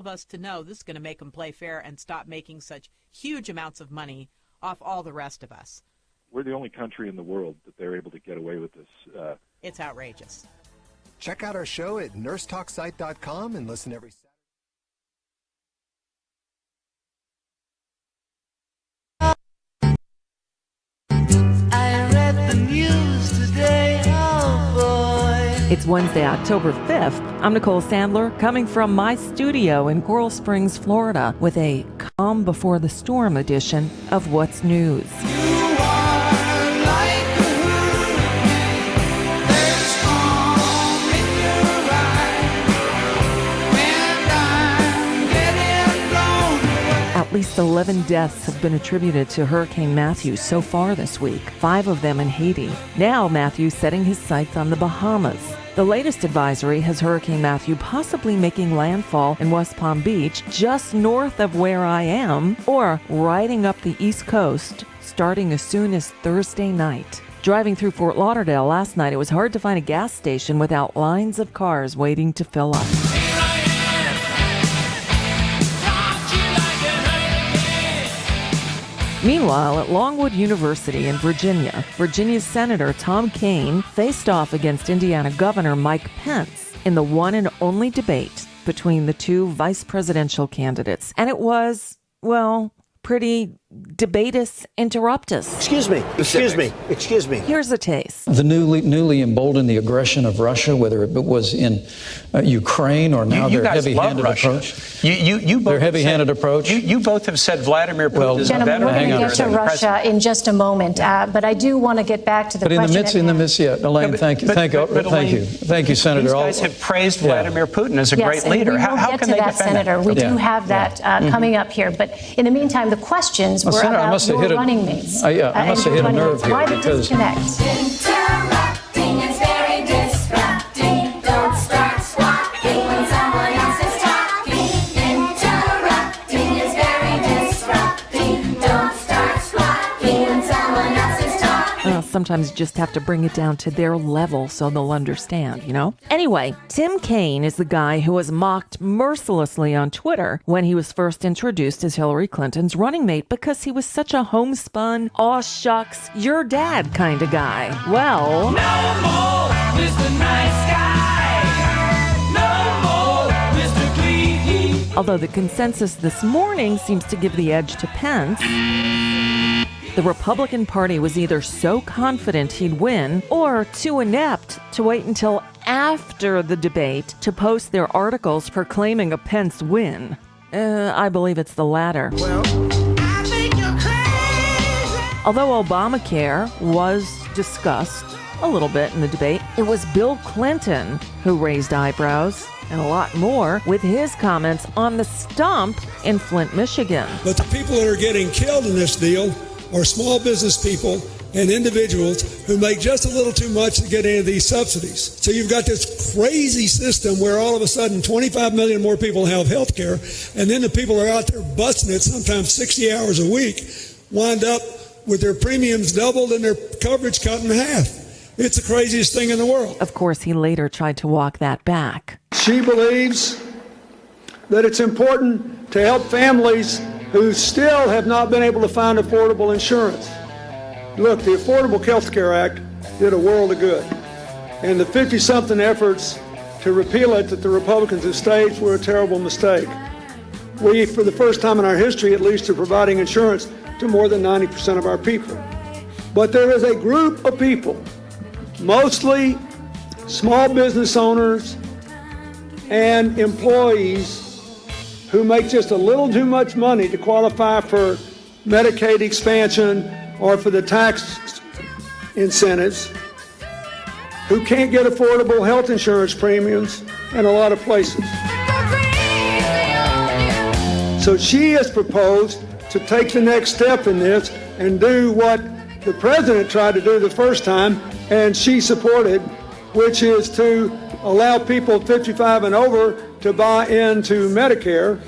of us to know this is going to make them play fair and stop making such huge amounts of money off all the rest of us. We're the only country in the world that they're able to get away with this. It's outrageous. Check out our show at nursetalksite.com and listen every Saturday. It's Wednesday, October 5th. I'm Nicole Sandler, coming from my studio in Coral Springs, Florida, with a calm before the storm edition of What's News. At least 11 deaths have been attributed to Hurricane Matthew so far this week, 5 of them in Haiti. Now Matthew's setting his sights on the Bahamas. The latest advisory has Hurricane Matthew possibly making landfall in West Palm Beach, just north of where I am, or riding up the East Coast, starting as soon as Thursday night. Driving through Fort Lauderdale last night, it was hard to find a gas station without lines of cars waiting to fill up. Meanwhile, at Longwood University in Virginia, Virginia's Senator Tom Kean faced off against Indiana Governor Mike Pence in the one and only debate between the two vice presidential candidates. And it was, well, pretty debatus interruptus. Excuse me. Here's a taste. The newly emboldened the aggression of Russia, whether it was in Ukraine or now their heavy-handed approach. Their heavy-handed approach. You both have said Vladimir Putin is a gentlemen, better we're going to leader get to than the Russia president. in just a moment, but I do want to get back to the question. Elaine, thank you, thank you, Senator. These guys have praised Vladimir Putin as a great leader. How can they defend Senator? That? We do have that coming up here, but in the meantime, the questions were Senator, about your running mates. I must have hit a nerve here. Why the because disconnect? Interrupting is very disrupting. Don't start squawking when someone else is talking. Interrupting is very disrupting. Don't start squawking when someone else is talking. Sometimes you just have to bring it down to their level so they'll understand, you know? Anyway, Tim Kaine is the guy who was mocked mercilessly on Twitter when he was first introduced as Hillary Clinton's running mate because he was such a homespun, aw shucks, your dad kind of guy. Well, No more Mr. Nice Guy. No more Mr. Clean. although the consensus this morning seems to give the edge to Pence, the Republican Party was either so confident he'd win or too inept to wait until after the debate to post their articles proclaiming a Pence win. I believe it's the latter. I think you're crazy. Although Obamacare was discussed a little bit in the debate, it was Bill Clinton who raised eyebrows and a lot more with his comments on the stump in Flint, Michigan. But the people that are getting killed in this deal are small business people and individuals who make just a little too much to get any of these subsidies. So you've got this crazy system where all of a sudden 25 million more people have health care, and then the people who are out there busting it sometimes 60 hours a week wind up with their premiums doubled and their coverage cut in half. It's the craziest thing in the world. Of course, he later tried to walk that back. She believes that it's important to help families who still have not been able to find affordable insurance. Look, the Affordable Health Care Act did a world of good. And the 50-something efforts to repeal it that the Republicans have staged were a terrible mistake. We, for the first time in our history, at least, are providing insurance to more than 90% of our people. But there is a group of people, mostly small business owners and employees, who make just a little too much money to qualify for Medicaid expansion or for the tax incentives, who can't get affordable health insurance premiums in a lot of places. So she has proposed to take the next step in this and do what the president tried to do the first time, and she supported, which is to allow people 55 and over to buy into Medicare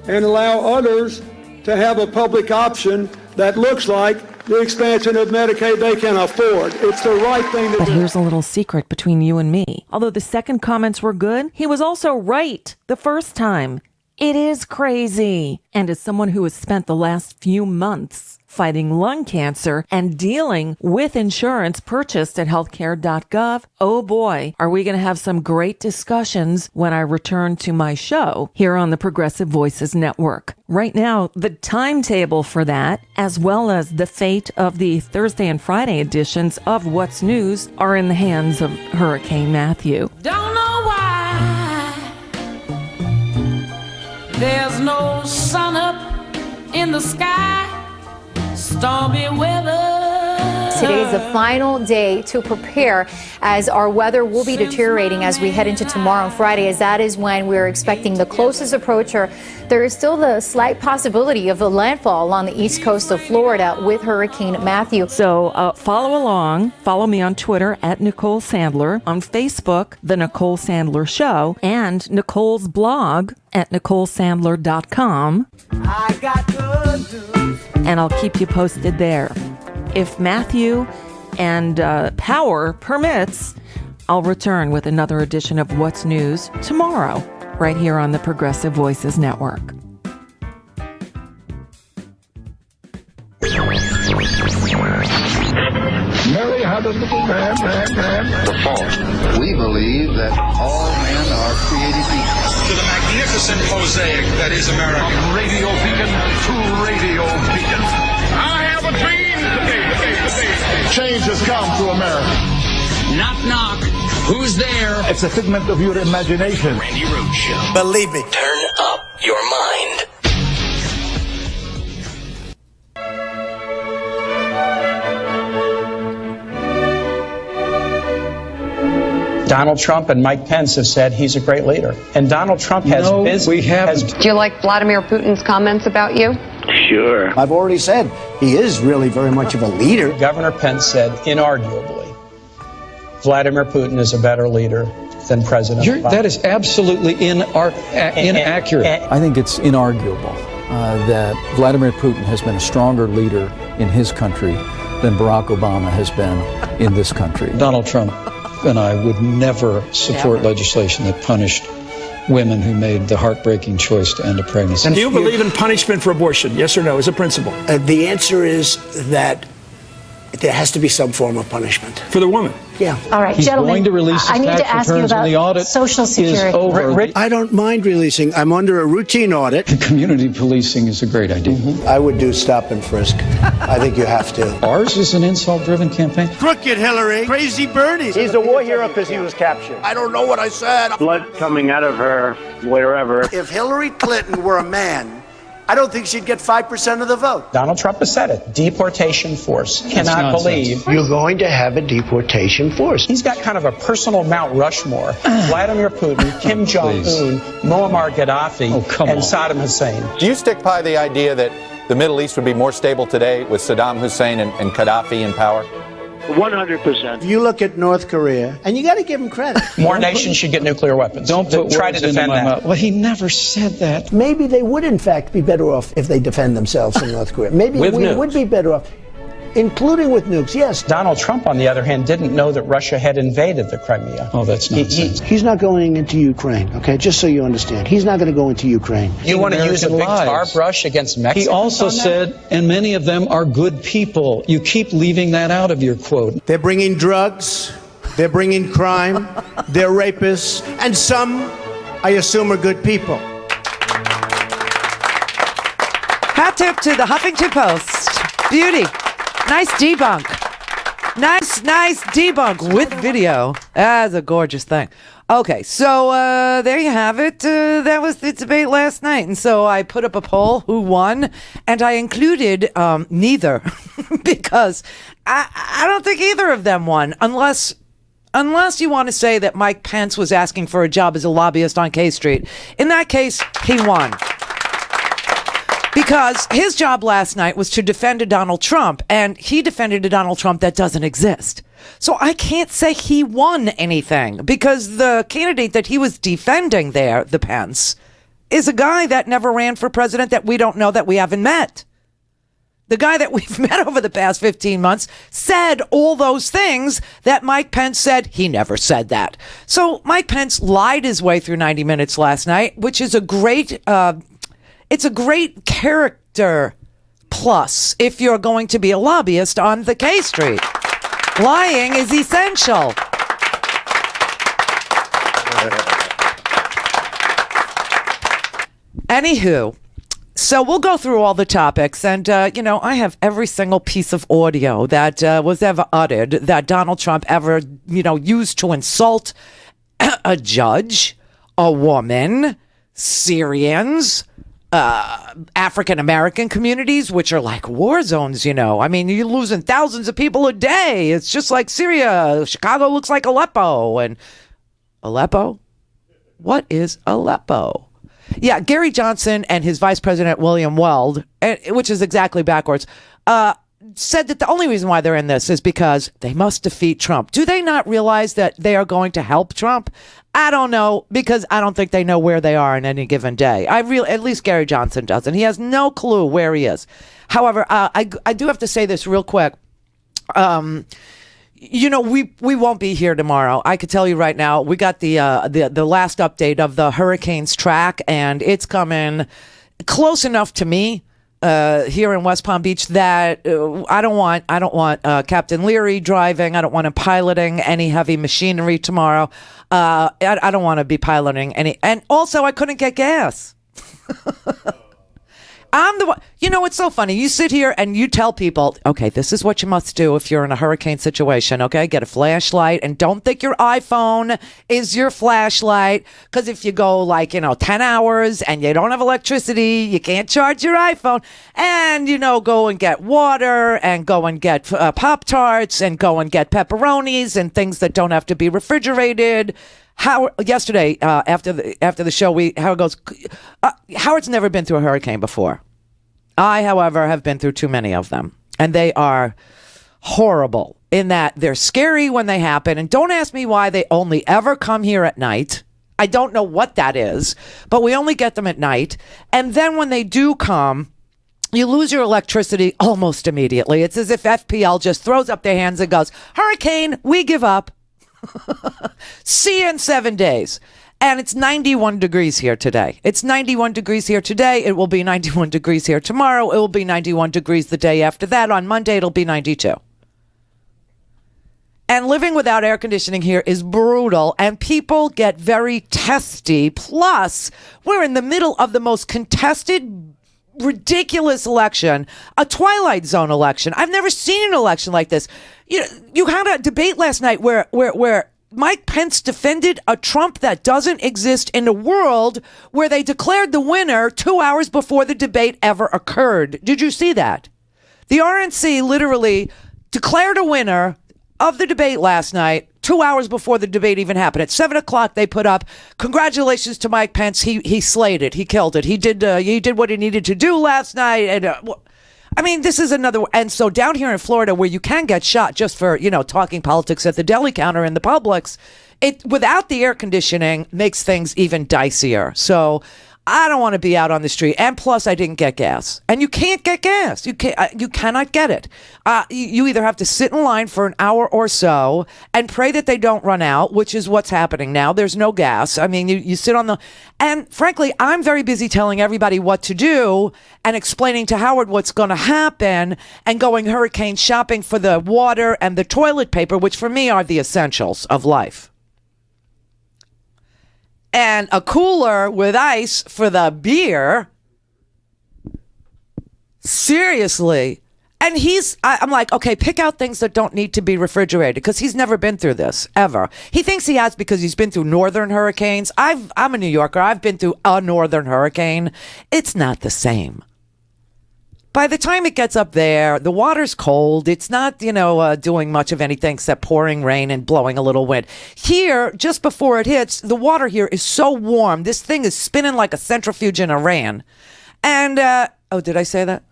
and allow others to have a public option that looks like the expansion of Medicaid they can afford. It's the right thing to do. But here's a little secret between you and me. Although the second comments were good, he was also right the first time. It is crazy. And as someone who has spent the last few months fighting lung cancer and dealing with insurance purchased at healthcare.gov, oh boy, are we going to have some great discussions when I return to my show here on the Progressive Voices Network. Right now, the timetable for that, as well as the fate of the Thursday and Friday editions of What's News, are in the hands of Hurricane Matthew. Don't know why there's no sun up in the sky. Stormy weather. Today is the final day to prepare, as our weather will be deteriorating as we head into tomorrow and Friday, as that is when we're expecting the closest approach, or there is still the slight possibility of a landfall along the east coast of Florida with Hurricane Matthew. So follow along. Follow me on Twitter at Nicole Sandler, on Facebook, The Nicole Sandler Show, and Nicole's blog at NicoleSandler.com. I got good news. And I'll keep you posted there. If Matthew and power permits, I'll return with another edition of What's News tomorrow, right here on the Progressive Voices Network. Mary had a little man. The fault. We believe that all men are created equal. To the magnificent mosaic that is America. From radio beacon to radio beacon. I have a dream. Change has come to America. Knock, knock. Who's there? It's a figment of your imagination. Randi Rhodes Show. Believe me. Turn up your mind. Donald Trump and Mike Pence have said he's a great leader. And Donald Trump has Do you like Vladimir Putin's comments about you? Sure. I've already said he is really very much of a leader. Governor Pence said, inarguably, Vladimir Putin is a better leader than President Obama. That is absolutely inaccurate. I think it's inarguable that Vladimir Putin has been a stronger leader in his country than Barack Obama has been in this country. Donald Trump and I would never support legislation that punished women who made the heartbreaking choice to end a pregnancy. And do you believe in punishment for abortion? Yes or no, as a principle? The answer is that there has to be some form of punishment. For the woman? Yeah. All right, He's gentlemen, going to release his I need tax to ask you returns when the about audit Social Security. is over. I don't mind releasing. I'm under a routine audit. Community policing is a great idea. I would do stop and frisk. I think you have to. Ours is an insult-driven campaign. Crooked Hillary. Crazy Bernie. He's a war hero because he was captured. I don't know what I said. Blood coming out of her wherever. If Hillary Clinton were a man, I don't think she'd get 5% of the vote. Donald Trump has said it. Deportation force. Cannot believe. You're going to have a deportation force. He's got kind of a personal Mount Rushmore. Vladimir Putin, Kim Jong-un, Muammar Gaddafi, and Saddam Hussein. Do you stick by the idea that the Middle East would be more stable today with Saddam Hussein and Gaddafi in power? 100%. If you look at North Korea, and you got to give them credit. More nations should get nuclear weapons. Don't try to defend that. Well, he never said that. Maybe they would, in fact, be better off if they defend themselves from North Korea. Maybe we would be better off, including with nukes, yes. Donald Trump, on the other hand, didn't know that Russia had invaded the Crimea. Oh, that's nonsense. He's not going into Ukraine, okay? Just so you understand. He's not going to go into Ukraine. You want to use a big tar brush against Mexico? He also said, and many of them are good people. You keep leaving that out of your quote. They're bringing drugs. They're bringing crime. They're rapists. And some, I assume, are good people. Hat tip to the Huffington Post. Beauty. Nice debunk. Nice debunk with video. That's a gorgeous thing. Okay, so there you have it. That was the debate last night. And so I put up a poll, who won, and I included neither because I don't think either of them won, unless you want to say that Mike Pence was asking for a job as a lobbyist on K Street. In that case, he won. Because his job last night was to defend a Donald Trump, and he defended a Donald Trump that doesn't exist. So I can't say he won anything, because the candidate that he was defending there, the Pence, is a guy that never ran for president that we don't know, that we haven't met. the guy that we've met over the past 15 months, said all those things that Mike Pence said. He never said that. So Mike Pence lied his way through 90 minutes last night, which is a great character plus if you're going to be a lobbyist on the K Street. Lying is essential. Anywho, so we'll go through all the topics, and, I have every single piece of audio that was ever uttered that Donald Trump ever, used to insult a judge, a woman, Syrians, African-American communities, which are like war zones, I mean, you're losing thousands of people a day. It's just like Syria. Chicago looks like Aleppo. And Aleppo? What is Aleppo? Yeah, Gary Johnson and his vice president, William Weld, which is exactly backwards, said that the only reason why they're in this is because they must defeat Trump. Do they not realize that they are going to help Trump? I don't know, because I don't think they know where they are on any given day. At least Gary Johnson doesn't. He has no clue where he is. However, I do have to say this real quick. We won't be here tomorrow. I could tell you right now, we got the last update of the hurricane's track, and it's coming close enough to me here in West Palm Beach that I don't want Captain Leary driving. I don't want him piloting any heavy machinery tomorrow. I don't want to be piloting any, and also I couldn't get gas. I'm the one. It's so funny. You sit here and you tell people, okay, this is what you must do if you're in a hurricane situation. Okay, get a flashlight, and don't think your iPhone is your flashlight, because if you go 10 hours and you don't have electricity, you can't charge your iPhone. And go and get water, and go and get Pop-Tarts, and go and get pepperonis and things that don't have to be refrigerated. Yesterday, after the show, Howard goes, Howard's never been through a hurricane before. I, however, have been through too many of them, and they are horrible in that they're scary when they happen. And don't ask me why they only ever come here at night. I don't know what that is, but we only get them at night. And then when they do come, you lose your electricity almost immediately. It's as if FPL just throws up their hands and goes, hurricane, we give up. See you in 7 days. And it's 91 degrees here today. It's 91 degrees here today. It will be 91 degrees here tomorrow. It will be 91 degrees the day after that. On Monday, it'll be 92. And living without air conditioning here is brutal, and people get very testy. Plus, we're in the middle of the most contested, ridiculous election, a Twilight Zone election. I've never seen an election like this. You had a debate last night where Mike Pence defended a Trump that doesn't exist in a world where they declared the winner 2 hours before the debate ever occurred. Did you see that? The RNC literally declared a winner of the debate last night 2 hours before the debate even happened. At 7 o'clock, they put up, congratulations to Mike Pence. He slayed it. He killed it. He did what he needed to do last night. And this is another. And so down here in Florida, where you can get shot just for, talking politics at the deli counter in the Publix, it without the air conditioning makes things even dicier. So I don't want to be out on the street. And plus, I didn't get gas. And you can't get gas. You cannot get it. You either have to sit in line for an hour or so and pray that they don't run out, which is what's happening now. There's no gas. I mean, you sit on the... And frankly, I'm very busy telling everybody what to do and explaining to Howard what's going to happen and going hurricane shopping for the water and the toilet paper, which for me are the essentials of life. And a cooler with ice for the beer. Seriously. And I'm like, okay, pick out things that don't need to be refrigerated, because he's never been through this, ever. He thinks he has because he's been through northern hurricanes. I'm a New Yorker. I've been through a northern hurricane. It's not the same. By the time it gets up there, the water's cold. It's not, doing much of anything except pouring rain and blowing a little wind. Here, just before it hits, the water here is so warm. This thing is spinning like a centrifuge in Iran. And, did I say that?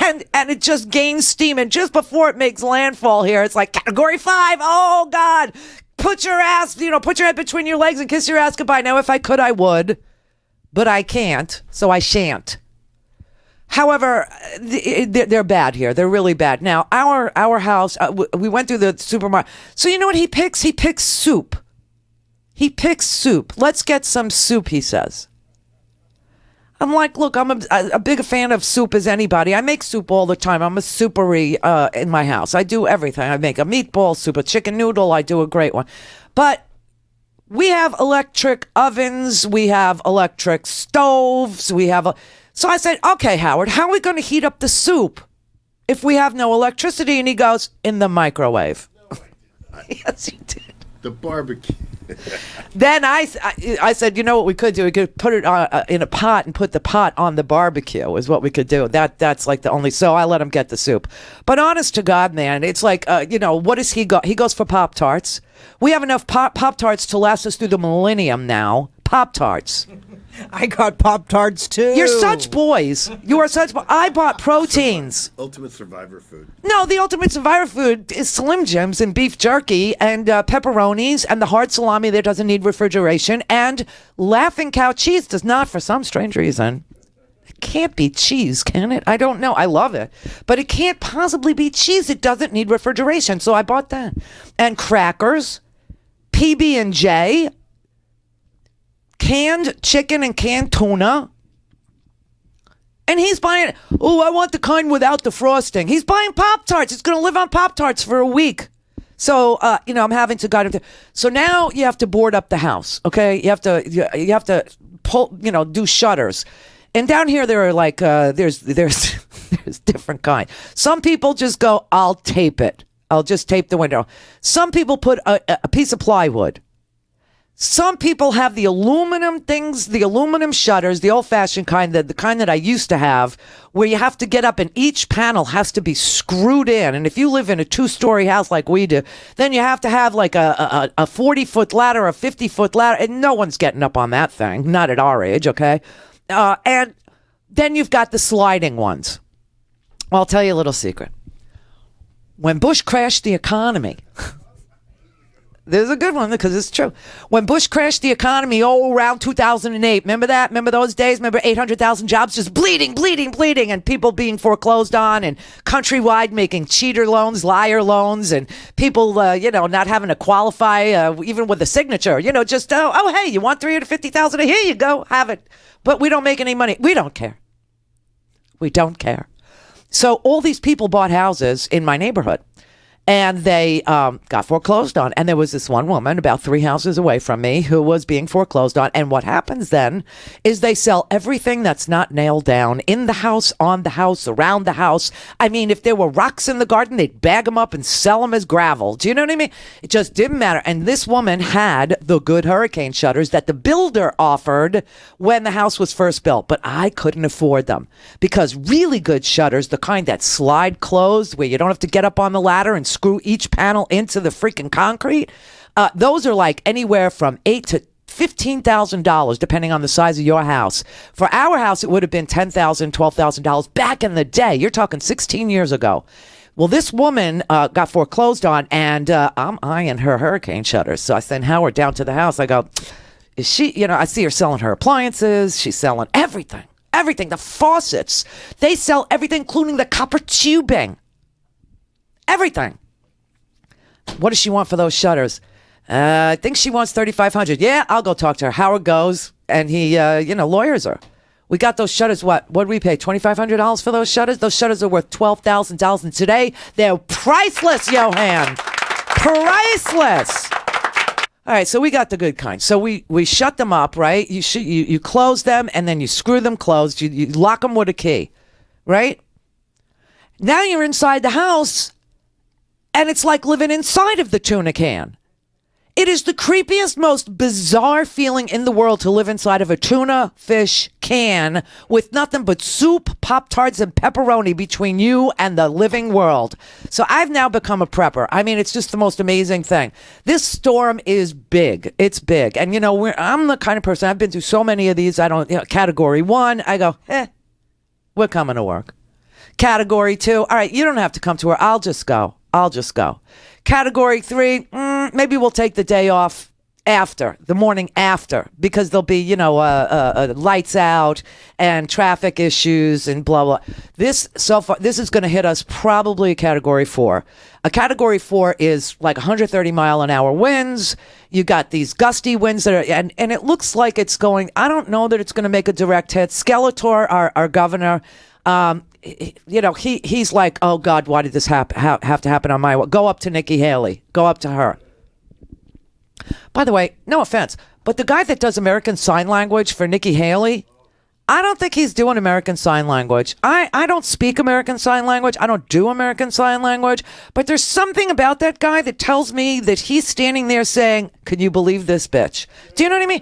and it just gains steam. And just before it makes landfall here, it's like category 5. Oh, God. Put your head between your legs and kiss your ass goodbye. Now, if I could, I would. But I can't, so I shan't. However, they're bad here. They're really bad. Now, our house, we went through the supermarket. So you know what he picks? He picks soup. He picks soup. Let's get some soup, he says. I'm like, look, I'm a big fan of soup as anybody. I make soup all the time. I'm a soupery in my house. I do everything. I make a meatball soup, a chicken noodle. I do a great one. But we have electric ovens. We have electric stoves. So I said, okay, Howard, how are we going to heat up the soup if we have no electricity? And he goes, in the microwave. No, yes, he did. The barbecue. Then I said, you know what we could do? We could put it in a pot and put the pot on the barbecue is what we could do. That's like the only, so I let him get the soup. But honest to God, man, it's like, what does he go? He goes for Pop-Tarts. We have enough Pop-Tarts to last us through the millennium now. Pop-Tarts. I got Pop-Tarts too. You're such boys. You are such I bought proteins. Ultimate survivor food. No, the ultimate survivor food is Slim Jims and beef jerky and pepperonis and the hard salami that doesn't need refrigeration. And Laughing Cow cheese does not, for some strange reason. It can't be cheese, can it? I don't know. I love it. But it can't possibly be cheese. It doesn't need refrigeration. So I bought that. And crackers, PB&J, canned chicken and canned tuna. And he's buying, I want the kind without the frosting. He's buying Pop-Tarts. He's going to live on Pop-Tarts for a week. So, I'm having to guide him. So now you have to board up the house, okay? You have to pull, do shutters. And down here there are like, there's different kind. Some people just go, I'll tape it. I'll just tape the window. Some people put a piece of plywood. Some people have the aluminum things, the aluminum shutters, the old-fashioned kind, the kind that I used to have, where you have to get up and each panel has to be screwed in. And if you live in a 2-story house like we do, then you have to have like a 40-foot ladder, a 50-foot ladder, and no one's getting up on that thing, not at our age, okay? And then you've got the sliding ones. Well, I'll tell you a little secret. When Bush crashed the economy... There's a good one because it's true. When Bush crashed the economy, around 2008, remember that? Remember those days? Remember 800,000 jobs just bleeding, and people being foreclosed on, and Countrywide making cheater loans, liar loans, and people, not having to qualify even with a signature. Just, hey, you want $350,000? Here you go, have it. But we don't make any money. We don't care. We don't care. So all these people bought houses in my neighborhood. And they got foreclosed on. And there was this one woman about 3 houses away from me who was being foreclosed on. And what happens then is they sell everything that's not nailed down in the house, on the house, around the house. I mean, if there were rocks in the garden, they'd bag them up and sell them as gravel. Do you know what I mean? It just didn't matter. And this woman had the good hurricane shutters that the builder offered when the house was first built. But I couldn't afford them because really good shutters, the kind that slide closed where you don't have to get up on the ladder and screw each panel into the freaking concrete. Those are like anywhere from $8,000 to $15,000, depending on the size of your house. For our house, it would have been $10,000, $12,000 back in the day. You're talking 16 years ago. Well, this woman got foreclosed on, and I'm eyeing her hurricane shutters. So I send Howard down to the house. I go, is she, I see her selling her appliances. She's selling everything. Everything. The faucets. They sell everything, including the copper tubing. Everything. What does she want for those shutters? I think she wants $3,500. Yeah, I'll go talk to her. Howard goes, and he, lawyers her. We got those shutters, what did we pay, $2,500 for those shutters? Those shutters are worth $12,000, and today they're priceless, Johan. Priceless. All right, so we got the good kind. So we shut them up, right? You close them, and then you screw them closed. You lock them with a key, right? Now you're inside the house, and it's like living inside of the tuna can. It is the creepiest, most bizarre feeling in the world to live inside of a tuna fish can with nothing but soup, Pop-Tarts, and pepperoni between you and the living world. So I've now become a prepper. I mean, it's just the most amazing thing. This storm is big. It's big. And, I'm the kind of person, I've been through so many of these. I don't, category 1, I go, we're coming to work. Category 2, all right, you don't have to come to her. I'll just go. Category 3, maybe we'll take the day off the morning after, because there'll be, lights out and traffic issues and blah, blah. This is going to hit us probably a Category 4. A Category 4 is like 130 mile an hour winds. You got these gusty winds that are, and it looks like it's going, I don't know that it's going to make a direct hit. Skeletor, our governor, he's like, oh God, why did this have to happen on my way? Go up to Nikki Haley. Go up to her. By the way, no offense, but the guy that does American Sign Language for Nikki Haley, I don't think he's doing American Sign Language. I don't speak American Sign Language. I don't do American Sign Language. But there's something about that guy that tells me that he's standing there saying, can you believe this bitch? Do you know what I mean?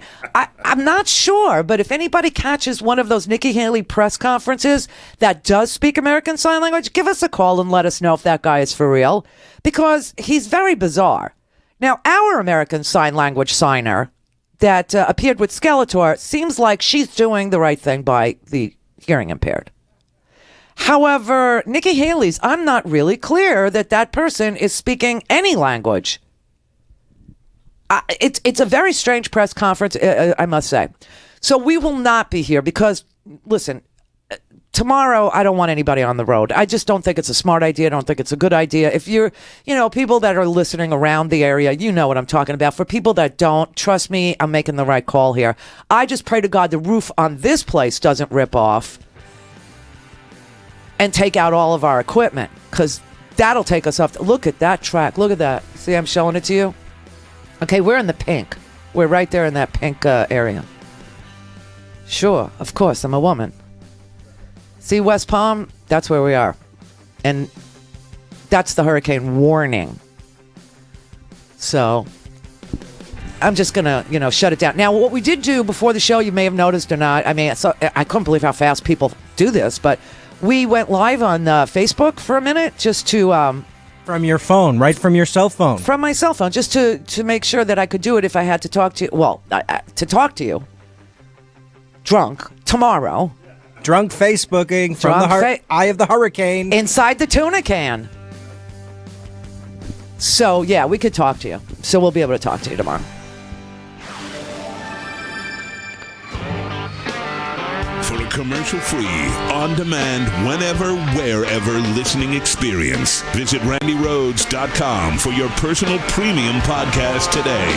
I'm not sure, but if anybody catches one of those Nikki Haley press conferences that does speak American Sign Language, give us a call and let us know if that guy is for real, because he's very bizarre. Now, our American Sign Language signer that appeared with Skeletor seems like she's doing the right thing by the hearing impaired. However, Nikki Haley's, I'm not really clear that person is speaking any language. It's a very strange press conference, I must say. So we will not be here because, listen, tomorrow, I don't want anybody on the road. I just don't think it's a smart idea. I don't think it's a good idea. If you're, people that are listening around the area, you know what I'm talking about. For people that don't, trust me, I'm making the right call here. I just pray to God the roof on this place doesn't rip off and take out all of our equipment, because that'll take us off. Look at that track. Look at that. See, I'm showing it to you. Okay, we're in the pink. We're right there in that pink area. Sure, of course, I'm a woman. See West Palm? That's where we are. And that's the hurricane warning. So I'm just going to, shut it down. Now, what we did do before the show, you may have noticed or not, I couldn't believe how fast people do this, but we went live on Facebook for a minute just to... from your phone, right from your cell phone? From my cell phone, just to make sure that I could do it if I had to talk to you. Well, to talk to you. Drunk. Tomorrow. Drunk Facebooking from the eye of the hurricane. Inside the tuna can. So, yeah, we could talk to you. So we'll be able to talk to you tomorrow. For a commercial-free, on-demand, whenever, wherever listening experience, visit RandiRhodes.com for your personal premium podcast today.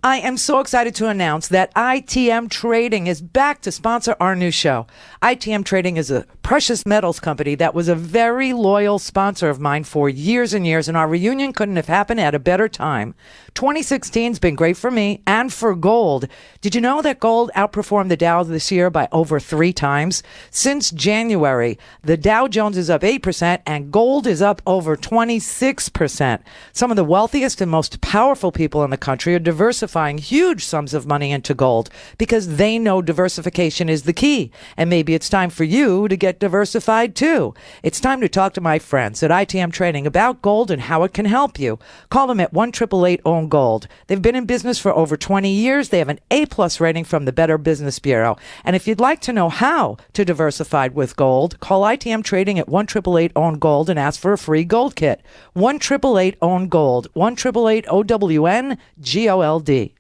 I am so excited to announce that ITM Trading is back to sponsor our new show. ITM Trading is a precious metals company that was a very loyal sponsor of mine for years and years, and our reunion couldn't have happened at a better time. 2016's been great for me and for gold. Did you know that gold outperformed the Dow this year by over 3 times? Since January, the Dow Jones is up 8% and gold is up over 26%. Some of the wealthiest and most powerful people in the country are diversifying huge sums of money into gold because they know diversification is the key. And maybe it's time for you to get diversified too. It's time to talk to my friends at ITM Trading about gold and how it can help you. Call them at 1-888-OWN-GOLD. They've been in business for over 20 years. They have an A+ rating from the Better Business Bureau. And if you'd like to know how to diversify with gold, call ITM Trading at 1-888-OWN-GOLD and ask for a free gold kit. 1-888-OWN-GOLD. 1-888-OWN-GOLD.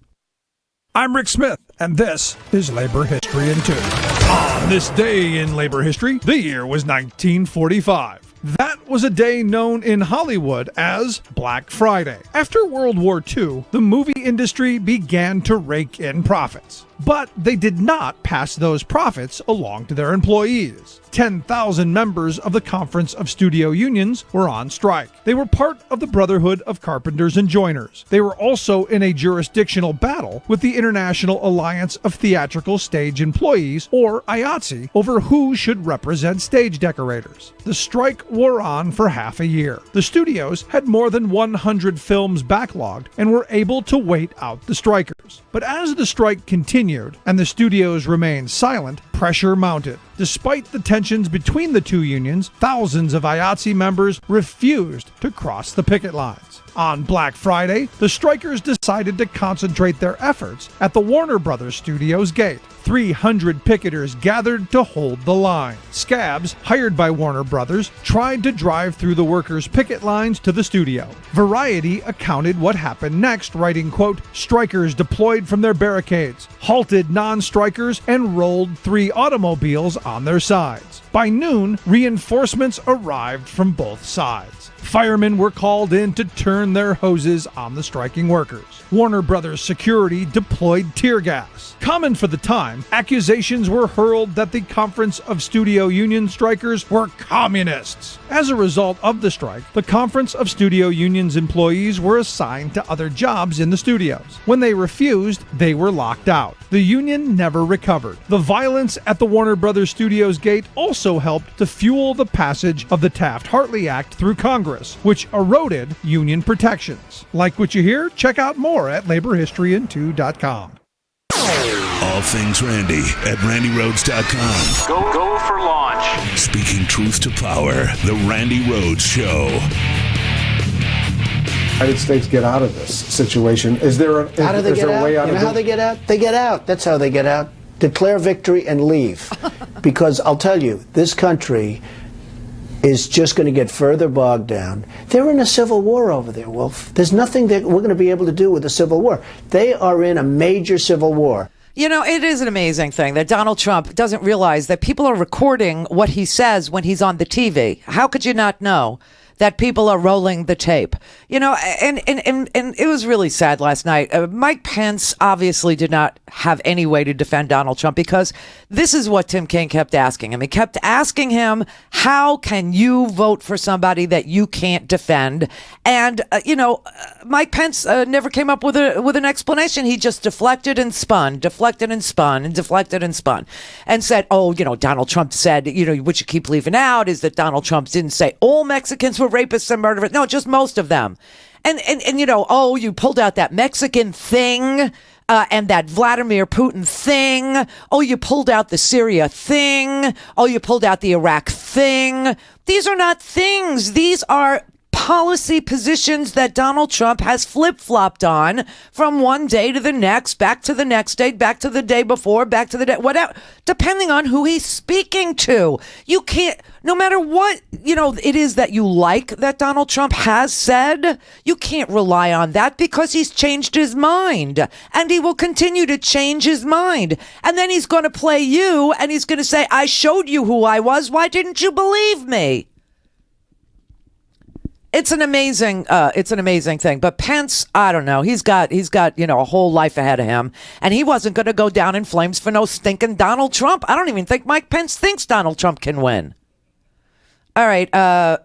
I'm Rick Smith, and this is Labor History in 2. On this day in labor history, the year was 1945. That was a day known in Hollywood as Black Friday. After World War II, the movie industry began to rake in profits. But they did not pass those profits along to their employees. 10,000 members of the Conference of Studio Unions were on strike. They were part of the Brotherhood of Carpenters and Joiners. They were also in a jurisdictional battle with the International Alliance of Theatrical Stage Employees, or IATSE, over who should represent stage decorators. The strike wore on for half a year. The studios had more than 100 films backlogged and were able to wait out the strikers. But as the strike continued and the studios remained silent, pressure mounted. Despite the tensions between the two unions, thousands of IATSE members refused to cross the picket lines. On Black Friday, the strikers decided to concentrate their efforts at the Warner Brothers Studios gate. 300 picketers gathered to hold the line. Scabs, hired by Warner Brothers, tried to drive through the workers' picket lines to the studio. Variety accounted what happened next, writing, quote, strikers deployed from their barricades, halted non-strikers, and rolled 3 automobiles on their sides. By noon, reinforcements arrived from both sides. Firemen were called in to turn their hoses on the striking workers. Warner Brothers security deployed tear gas. Common for the time, accusations were hurled that the Conference of Studio Union strikers were communists. As a result of the strike, the Conference of Studio Union's employees were assigned to other jobs in the studios. When they refused, they were locked out. The union never recovered. The violence at the Warner Brothers Studios gate also helped to fuel the passage of the Taft-Hartley Act through Congress, which eroded union protections. Like what you hear? Check out more at laborhistoryin2.com. All things Randy at randyrhodes.com. Go for launch. Speaking truth to power, the Randi Rhodes Show. United States get out of this situation? Is there a, how do they get out? Way out? You know how they get out? They get out. That's how they get out. Declare victory and leave. Because I'll tell you, this country is just going to get further bogged down. They're in a civil war over there, Wolf. There's nothing that we're going to be able to do with a civil war. They are in a major civil war. You know, it is an amazing thing that Donald Trump doesn't realize that people are recording what he says when he's on the TV. How could you not know that people are rolling the tape? You know, and it was really sad last night. Mike Pence obviously did not have any way to defend Donald Trump, because this is what Tim Kaine kept asking him. He kept asking him, how can you vote for somebody that you can't defend? And, Mike Pence never came up with an explanation. He just deflected and spun, and said, Donald Trump said, what you keep leaving out is that Donald Trump didn't say all Mexicans were rapists and murderers. No, just most of them. And you pulled out that Mexican thing and that Vladimir Putin thing. Oh, you pulled out the Syria thing. Oh, you pulled out the Iraq thing. These are not things. These are policy positions that Donald Trump has flip-flopped on from one day to the next, back to the next day, back to the day before, back to the day, whatever, depending on who he's speaking to. You can't, no matter what, it is that you like that Donald Trump has said, you can't rely on that, because he's changed his mind, and he will continue to change his mind. And then he's going to play you, and he's going to say, I showed you who I was. Why didn't you believe me? It's an amazing thing. But Pence, I don't know. He's got a whole life ahead of him, and he wasn't going to go down in flames for no stinking Donald Trump. I don't even think Mike Pence thinks Donald Trump can win. All right,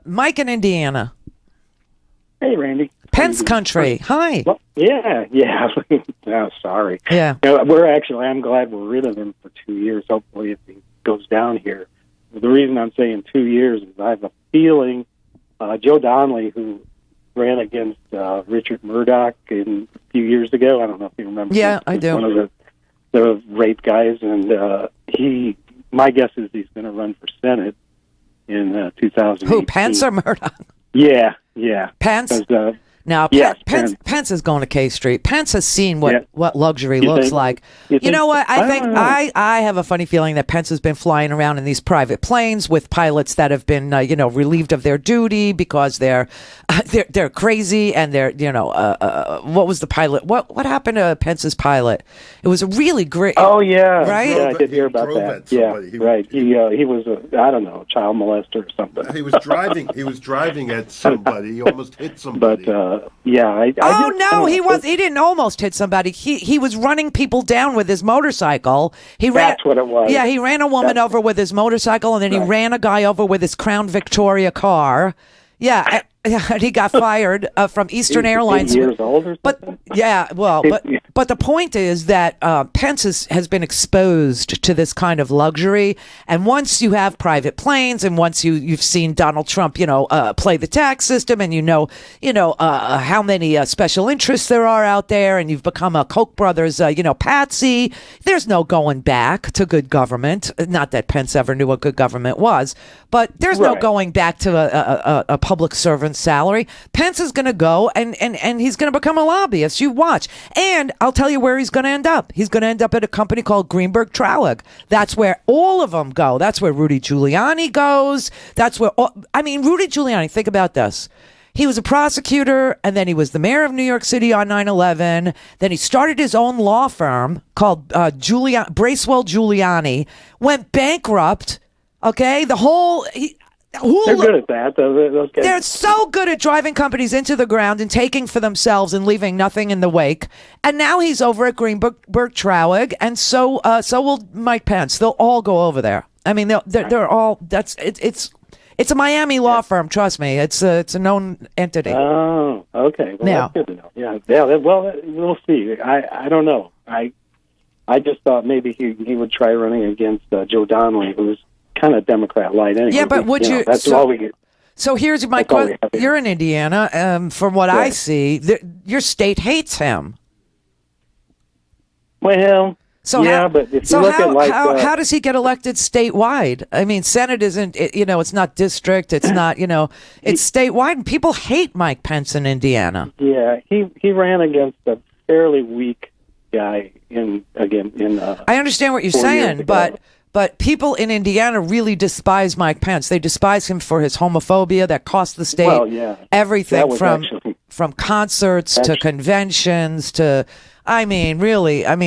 Mike in Indiana. Hey, Randy. Pence country. Hi. Well, yeah. Oh, sorry. Yeah. I'm glad we're rid of him for 2 years. Hopefully, if he goes down here. The reason I'm saying 2 years is I have a feeling Joe Donnelly, who ran against Richard Murdoch a few years ago. I don't know if you remember. Yeah, I do. One of the rape guys, and my guess is he's going to run for Senate in 2018. Who, Pence or Murdoch? Yeah. Pence? Now, Pence is going to K Street. Pence has seen what luxury looks like. You know what? I have a funny feeling that Pence has been flying around in these private planes with pilots that have been, relieved of their duty because they're crazy, and they're, what was the pilot? What happened to Pence's pilot? It was a really great. Oh yeah, right. Yeah, I did hear about that. Yeah, right. He was a child molester or something. He was driving at somebody. He almost hit somebody. But he didn't almost hit somebody. He was running people down with his motorcycle. That's what it was. Yeah, he ran a woman over with his motorcycle, and then he ran a guy over with his Crown Victoria car. Yeah, and he got fired from Eastern Airlines. 8 years old or something? But But the point is that Pence has been exposed to this kind of luxury. And once you have private planes, and once you've seen Donald Trump, play the tax system, and how many special interests there are out there, and you've become a Koch brothers, patsy, there's no going back to good government. Not that Pence ever knew what good government was, but there's no going back to a public servant salary. Pence is going to go and he's going to become a lobbyist. You watch. And I'll tell you where he's going to end up. He's going to end up at a company called Greenberg Traurig. That's where all of them go. That's where Rudy Giuliani goes. That's where, Rudy Giuliani, think about this. He was a prosecutor, and then he was the mayor of New York City on 9/11. Then he started his own law firm called Bracewell Giuliani, went bankrupt. Okay, they're good at that. Those guys. They're so good at driving companies into the ground and taking for themselves and leaving nothing in the wake. And now he's over at Greenberg Traurig, and so will Mike Pence. They'll all go over there. I mean, they're all. It's a Miami law firm. Trust me, it's a known entity. Oh, okay. Well, that's good to know. Yeah. Well, we'll see. I don't know. I just thought maybe he would try running against Joe Donnelly, who's kind of Democrat light anyway. Yeah, but would you? That's all we get. So here's my question. You're in Indiana. From what I see, your state hates him. Well, but if you look at how does he get elected statewide? I mean, Senate isn't. It's not district. It's not. It's statewide, and people hate Mike Pence in Indiana. Yeah, he ran against a fairly weak guy I understand what you're saying, but people in Indiana really despise Mike Pence. They despise him for his homophobia that cost the state everything from concerts to conventions to,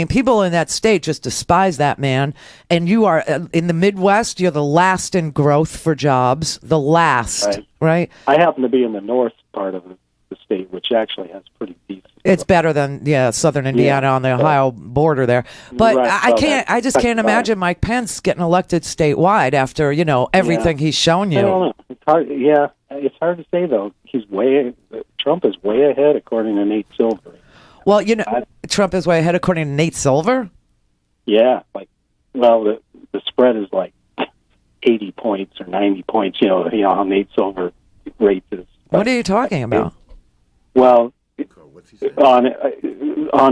people in that state just despise that man. And you are in the Midwest, you're the last in growth for jobs, the last, right? I happen to be in the north part of the state, which actually has pretty decent. It's better than southern Indiana on the Ohio border there. But I just can't imagine Mike Pence getting elected statewide after everything he's shown you. I don't know. It's hard. Yeah, it's hard to say though. Trump is way ahead according to Nate Silver. Well, Trump is way ahead according to Nate Silver. Yeah, the spread is like 80 points or 90 points. How Nate Silver rates is. What are you talking about? Well, on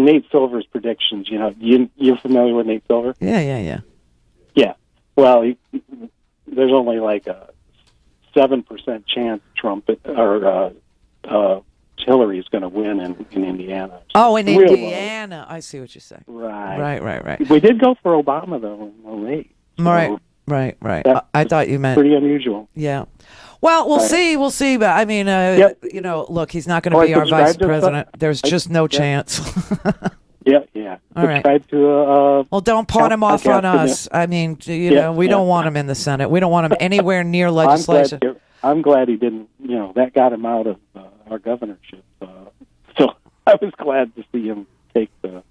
Nate Silver's predictions, you're familiar with Nate Silver? Yeah. Yeah. Well, there's only like a 7% chance Trump or Hillary's going to win in Indiana. Oh, in Indiana. I see what you're saying. Right. We did go for Obama, though, in 2008. So right. I thought you meant... Pretty unusual. Yeah. Well, we'll see. But look, he's not going to be our vice president. There's just no chance. Yeah. All right. Well, don't pawn him off on us. We don't want him in the Senate. We don't want him anywhere near legislation. I'm glad he didn't. That got him out of our governorship. So I was glad to see him take the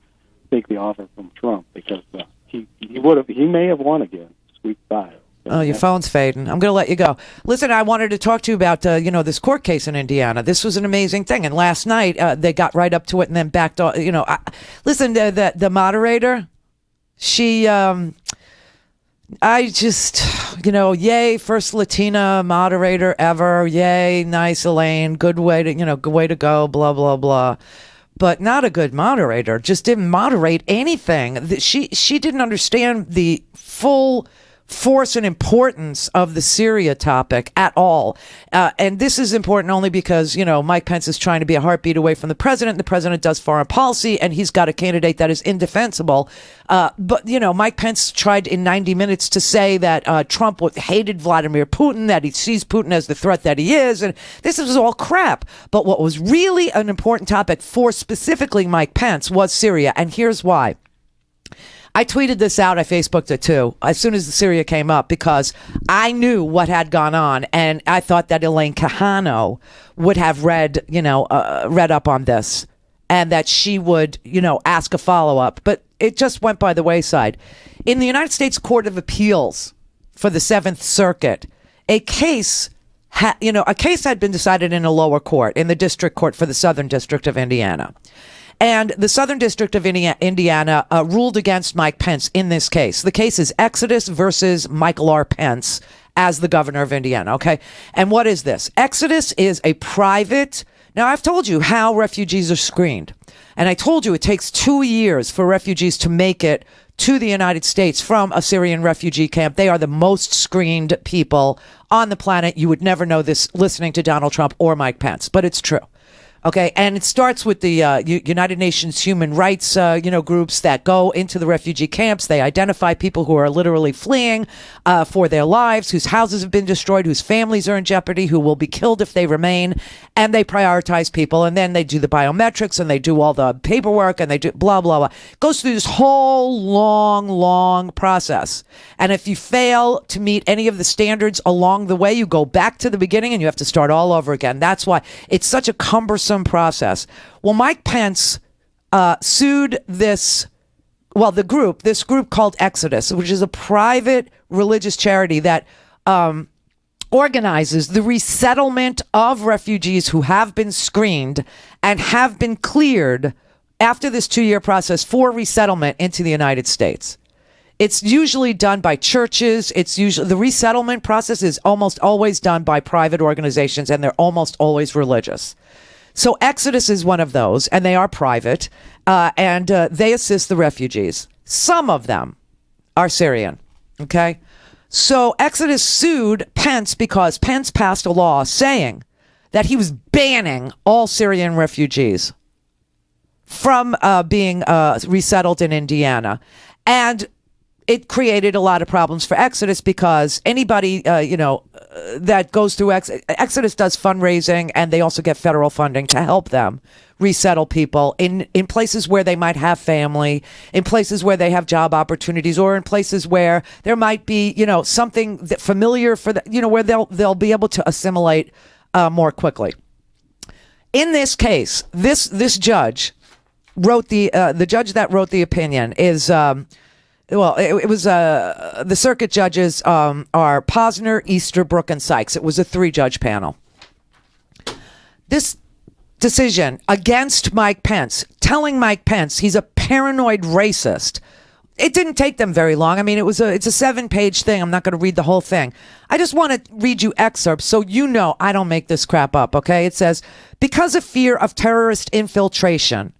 offer from Trump because he may have won again, sweep 5. Oh, your phone's fading. I'm going to let you go. Listen, I wanted to talk to you about, this court case in Indiana. This was an amazing thing. And last night, they got right up to it and then backed off. Listen, the moderator, she, yay, first Latina moderator ever. Yay, nice, Elaine. Good way to go, blah, blah, blah. But not a good moderator. Just didn't moderate anything. She didn't understand the full force and importance of the Syria topic at all. And this is important only because, Mike Pence is trying to be a heartbeat away from the president. The president does foreign policy, and he's got a candidate that is indefensible. But Mike Pence tried in 90 minutes to say that Trump hated Vladimir Putin, that he sees Putin as the threat that he is. And this is all crap. But what was really an important topic for specifically Mike Pence was Syria. And here's why. I tweeted this out. I Facebooked it too as soon as the Syria came up because I knew what had gone on, and I thought that Elaine Quijano would have read up on this, and that she would, ask a follow up. But it just went by the wayside. In the United States Court of Appeals for the Seventh Circuit, a case had been decided in a lower court, in the district court for the Southern District of Indiana. And the Southern District of Indiana ruled against Mike Pence in this case. The case is Exodus versus Michael R. Pence as the governor of Indiana, okay? And what is this? Exodus is a private... Now, I've told you how refugees are screened. And I told you it takes 2 years for refugees to make it to the United States from a Syrian refugee camp. They are the most screened people on the planet. You would never know this listening to Donald Trump or Mike Pence, but it's true. Okay, and it starts with the United Nations human rights, groups that go into the refugee camps. They identify people who are literally fleeing for their lives, whose houses have been destroyed, whose families are in jeopardy, who will be killed if they remain, and they prioritize people. And then they do the biometrics, and they do all the paperwork, and they do blah, blah, blah. It goes through this whole long process. And if you fail to meet any of the standards along the way, you go back to the beginning, and you have to start all over again. That's why it's such a cumbersome process. Well, Mike Pence sued this group called Exodus, which is a private religious charity that organizes the resettlement of refugees who have been screened and have been cleared after this 2-year process for resettlement into the United States. It's usually done by churches. The resettlement process is almost always done by private organizations, and they're almost always religious. So Exodus is one of those, and they are private, and they assist the refugees. Some of them are Syrian, okay? So Exodus sued Pence because Pence passed a law saying that he was banning all Syrian refugees from being resettled in Indiana. And it created a lot of problems for Exodus because anybody, that goes through Exodus does fundraising, and they also get federal funding to help them resettle people in places where they might have family, in places where they have job opportunities, or in places where there might be, something that familiar for where they'll be able to assimilate more quickly. In this case, this judge wrote the judge that wrote the opinion is. It was the circuit judges are Posner, Easterbrook, and Sykes. It was a 3-judge panel. This decision against Mike Pence, telling Mike Pence he's a paranoid racist, it didn't take them very long. I mean, it's a 7-page thing. I'm not going to read the whole thing. I just want to read you excerpts so I don't make this crap up, okay? It says, because of fear of terrorist infiltration,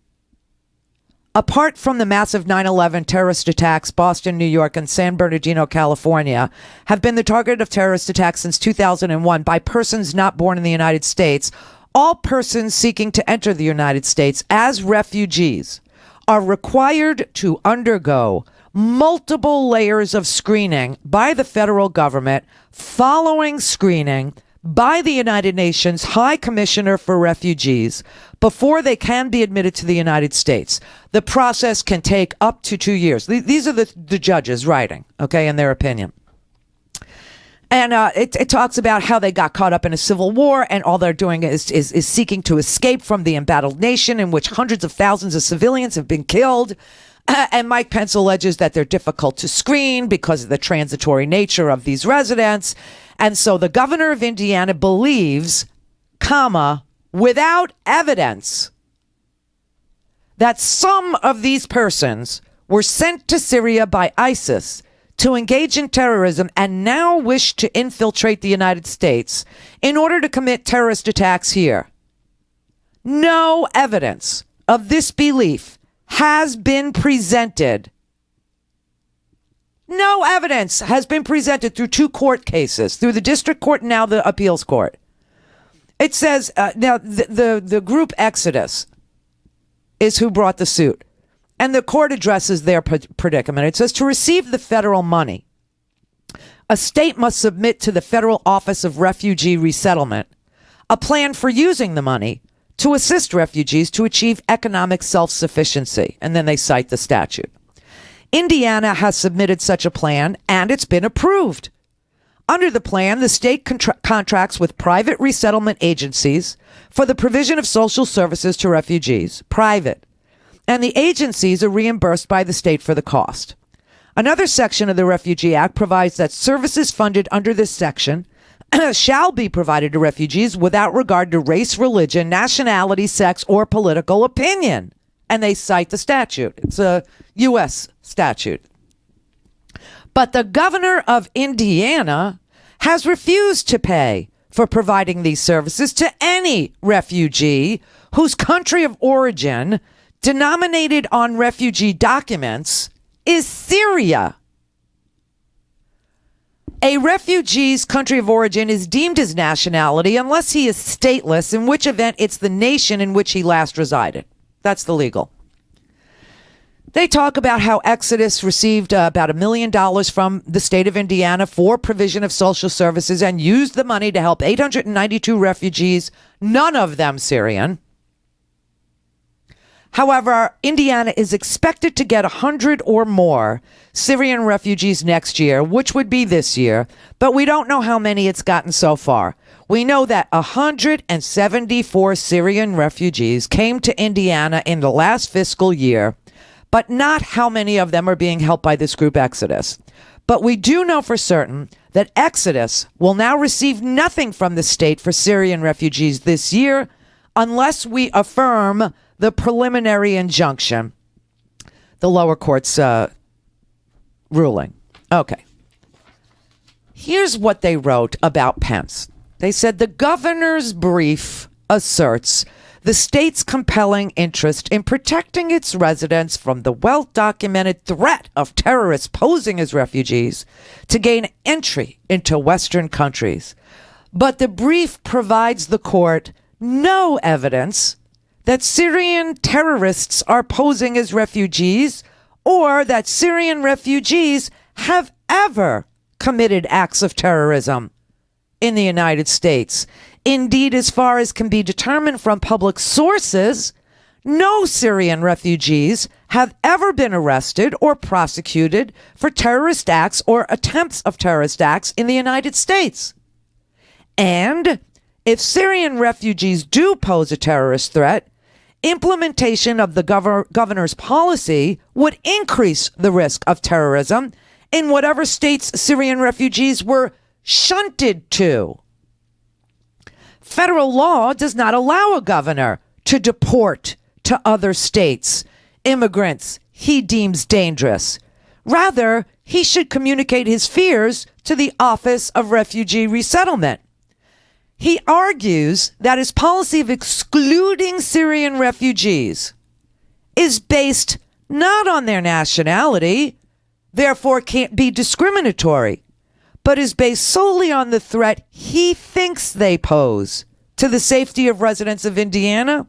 apart from the massive 9/11 terrorist attacks, Boston, New York, and San Bernardino, California, have been the target of terrorist attacks since 2001 by persons not born in the United States. All persons seeking to enter the United States as refugees are required to undergo multiple layers of screening by the federal government, following screening by the United Nations High Commissioner for Refugees before they can be admitted to the United States. The process can take up to 2 years. These are the judges writing, okay, in their opinion. And it talks about how they got caught up in a civil war, and all they're doing is seeking to escape from the embattled nation in which hundreds of thousands of civilians have been killed. And Mike Pence alleges that they're difficult to screen because of the transitory nature of these residents. And so the governor of Indiana believes, without evidence, that some of these persons were sent to Syria by ISIS to engage in terrorism and now wish to infiltrate the United States in order to commit terrorist attacks here. No evidence of this belief has been presented. No evidence has been presented through 2 court cases, through the district court and now the appeals court. It says, now the group Exodus is who brought the suit. And the court addresses their predicament. It says, to receive the federal money, a state must submit to the Federal Office of Refugee Resettlement a plan for using the money to assist refugees to achieve economic self-sufficiency. And then they cite the statute. Indiana has submitted such a plan, and it's been approved. Under the plan, the state contracts with private resettlement agencies for the provision of social services to refugees, private, and the agencies are reimbursed by the state for the cost. Another section of the Refugee Act provides that services funded under this section shall be provided to refugees without regard to race, religion, nationality, sex, or political opinion. and they cite the statute. It's a U.S. statute. But the governor of Indiana has refused to pay for providing these services to any refugee whose country of origin, denominated on refugee documents, is Syria. A refugee's country of origin is deemed his nationality unless he is stateless, in which event it's the nation in which he last resided. That's the legal. They talk about how Exodus received about $1 million from the state of Indiana for provision of social services and used the money to help 892 refugees, none of them Syrian. However, Indiana is expected to get 100 or more Syrian refugees next year, which would be this year, but we don't know how many it's gotten so far. We know that 174 Syrian refugees came to Indiana in the last fiscal year, but not how many of them are being helped by this group Exodus. But we do know for certain that Exodus will now receive nothing from the state for Syrian refugees this year unless we affirm the preliminary injunction, the lower court's ruling. Okay. Here's what they wrote about Pence. They said the governor's brief asserts the state's compelling interest in protecting its residents from the well-documented threat of terrorists posing as refugees to gain entry into Western countries. But the brief provides the court no evidence that Syrian terrorists are posing as refugees or that Syrian refugees have ever committed acts of terrorism in the United States. Indeed, as far as can be determined from public sources, no Syrian refugees have ever been arrested or prosecuted for terrorist acts or attempts of terrorist acts in the United States. And if Syrian refugees do pose a terrorist threat, implementation of the governor's policy would increase the risk of terrorism in whatever states Syrian refugees were shunted to. Federal law does not allow a governor to deport to other states immigrants he deems dangerous. Rather, he should communicate his fears to the Office of Refugee Resettlement. He argues that his policy of excluding Syrian refugees is based not on their nationality, therefore can't be discriminatory, but is based solely on the threat he thinks they pose to the safety of residents of Indiana.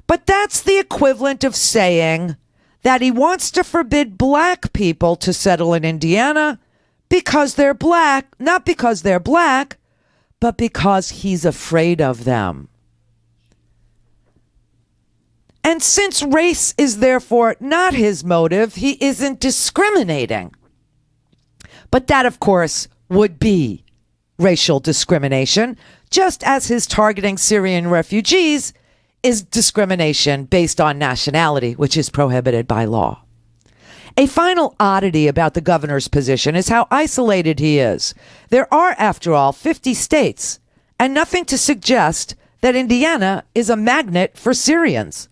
But that's the equivalent of saying that he wants to forbid black people to settle in Indiana because they're black, not because they're black, but because he's afraid of them. And since race is therefore not his motive, he isn't discriminating. But that, of course, would be racial discrimination, just as his targeting Syrian refugees is discrimination based on nationality, which is prohibited by law. A final oddity about the governor's position is how isolated he is. There are, after all, 50 states, and nothing to suggest that Indiana is a magnet for Syrians.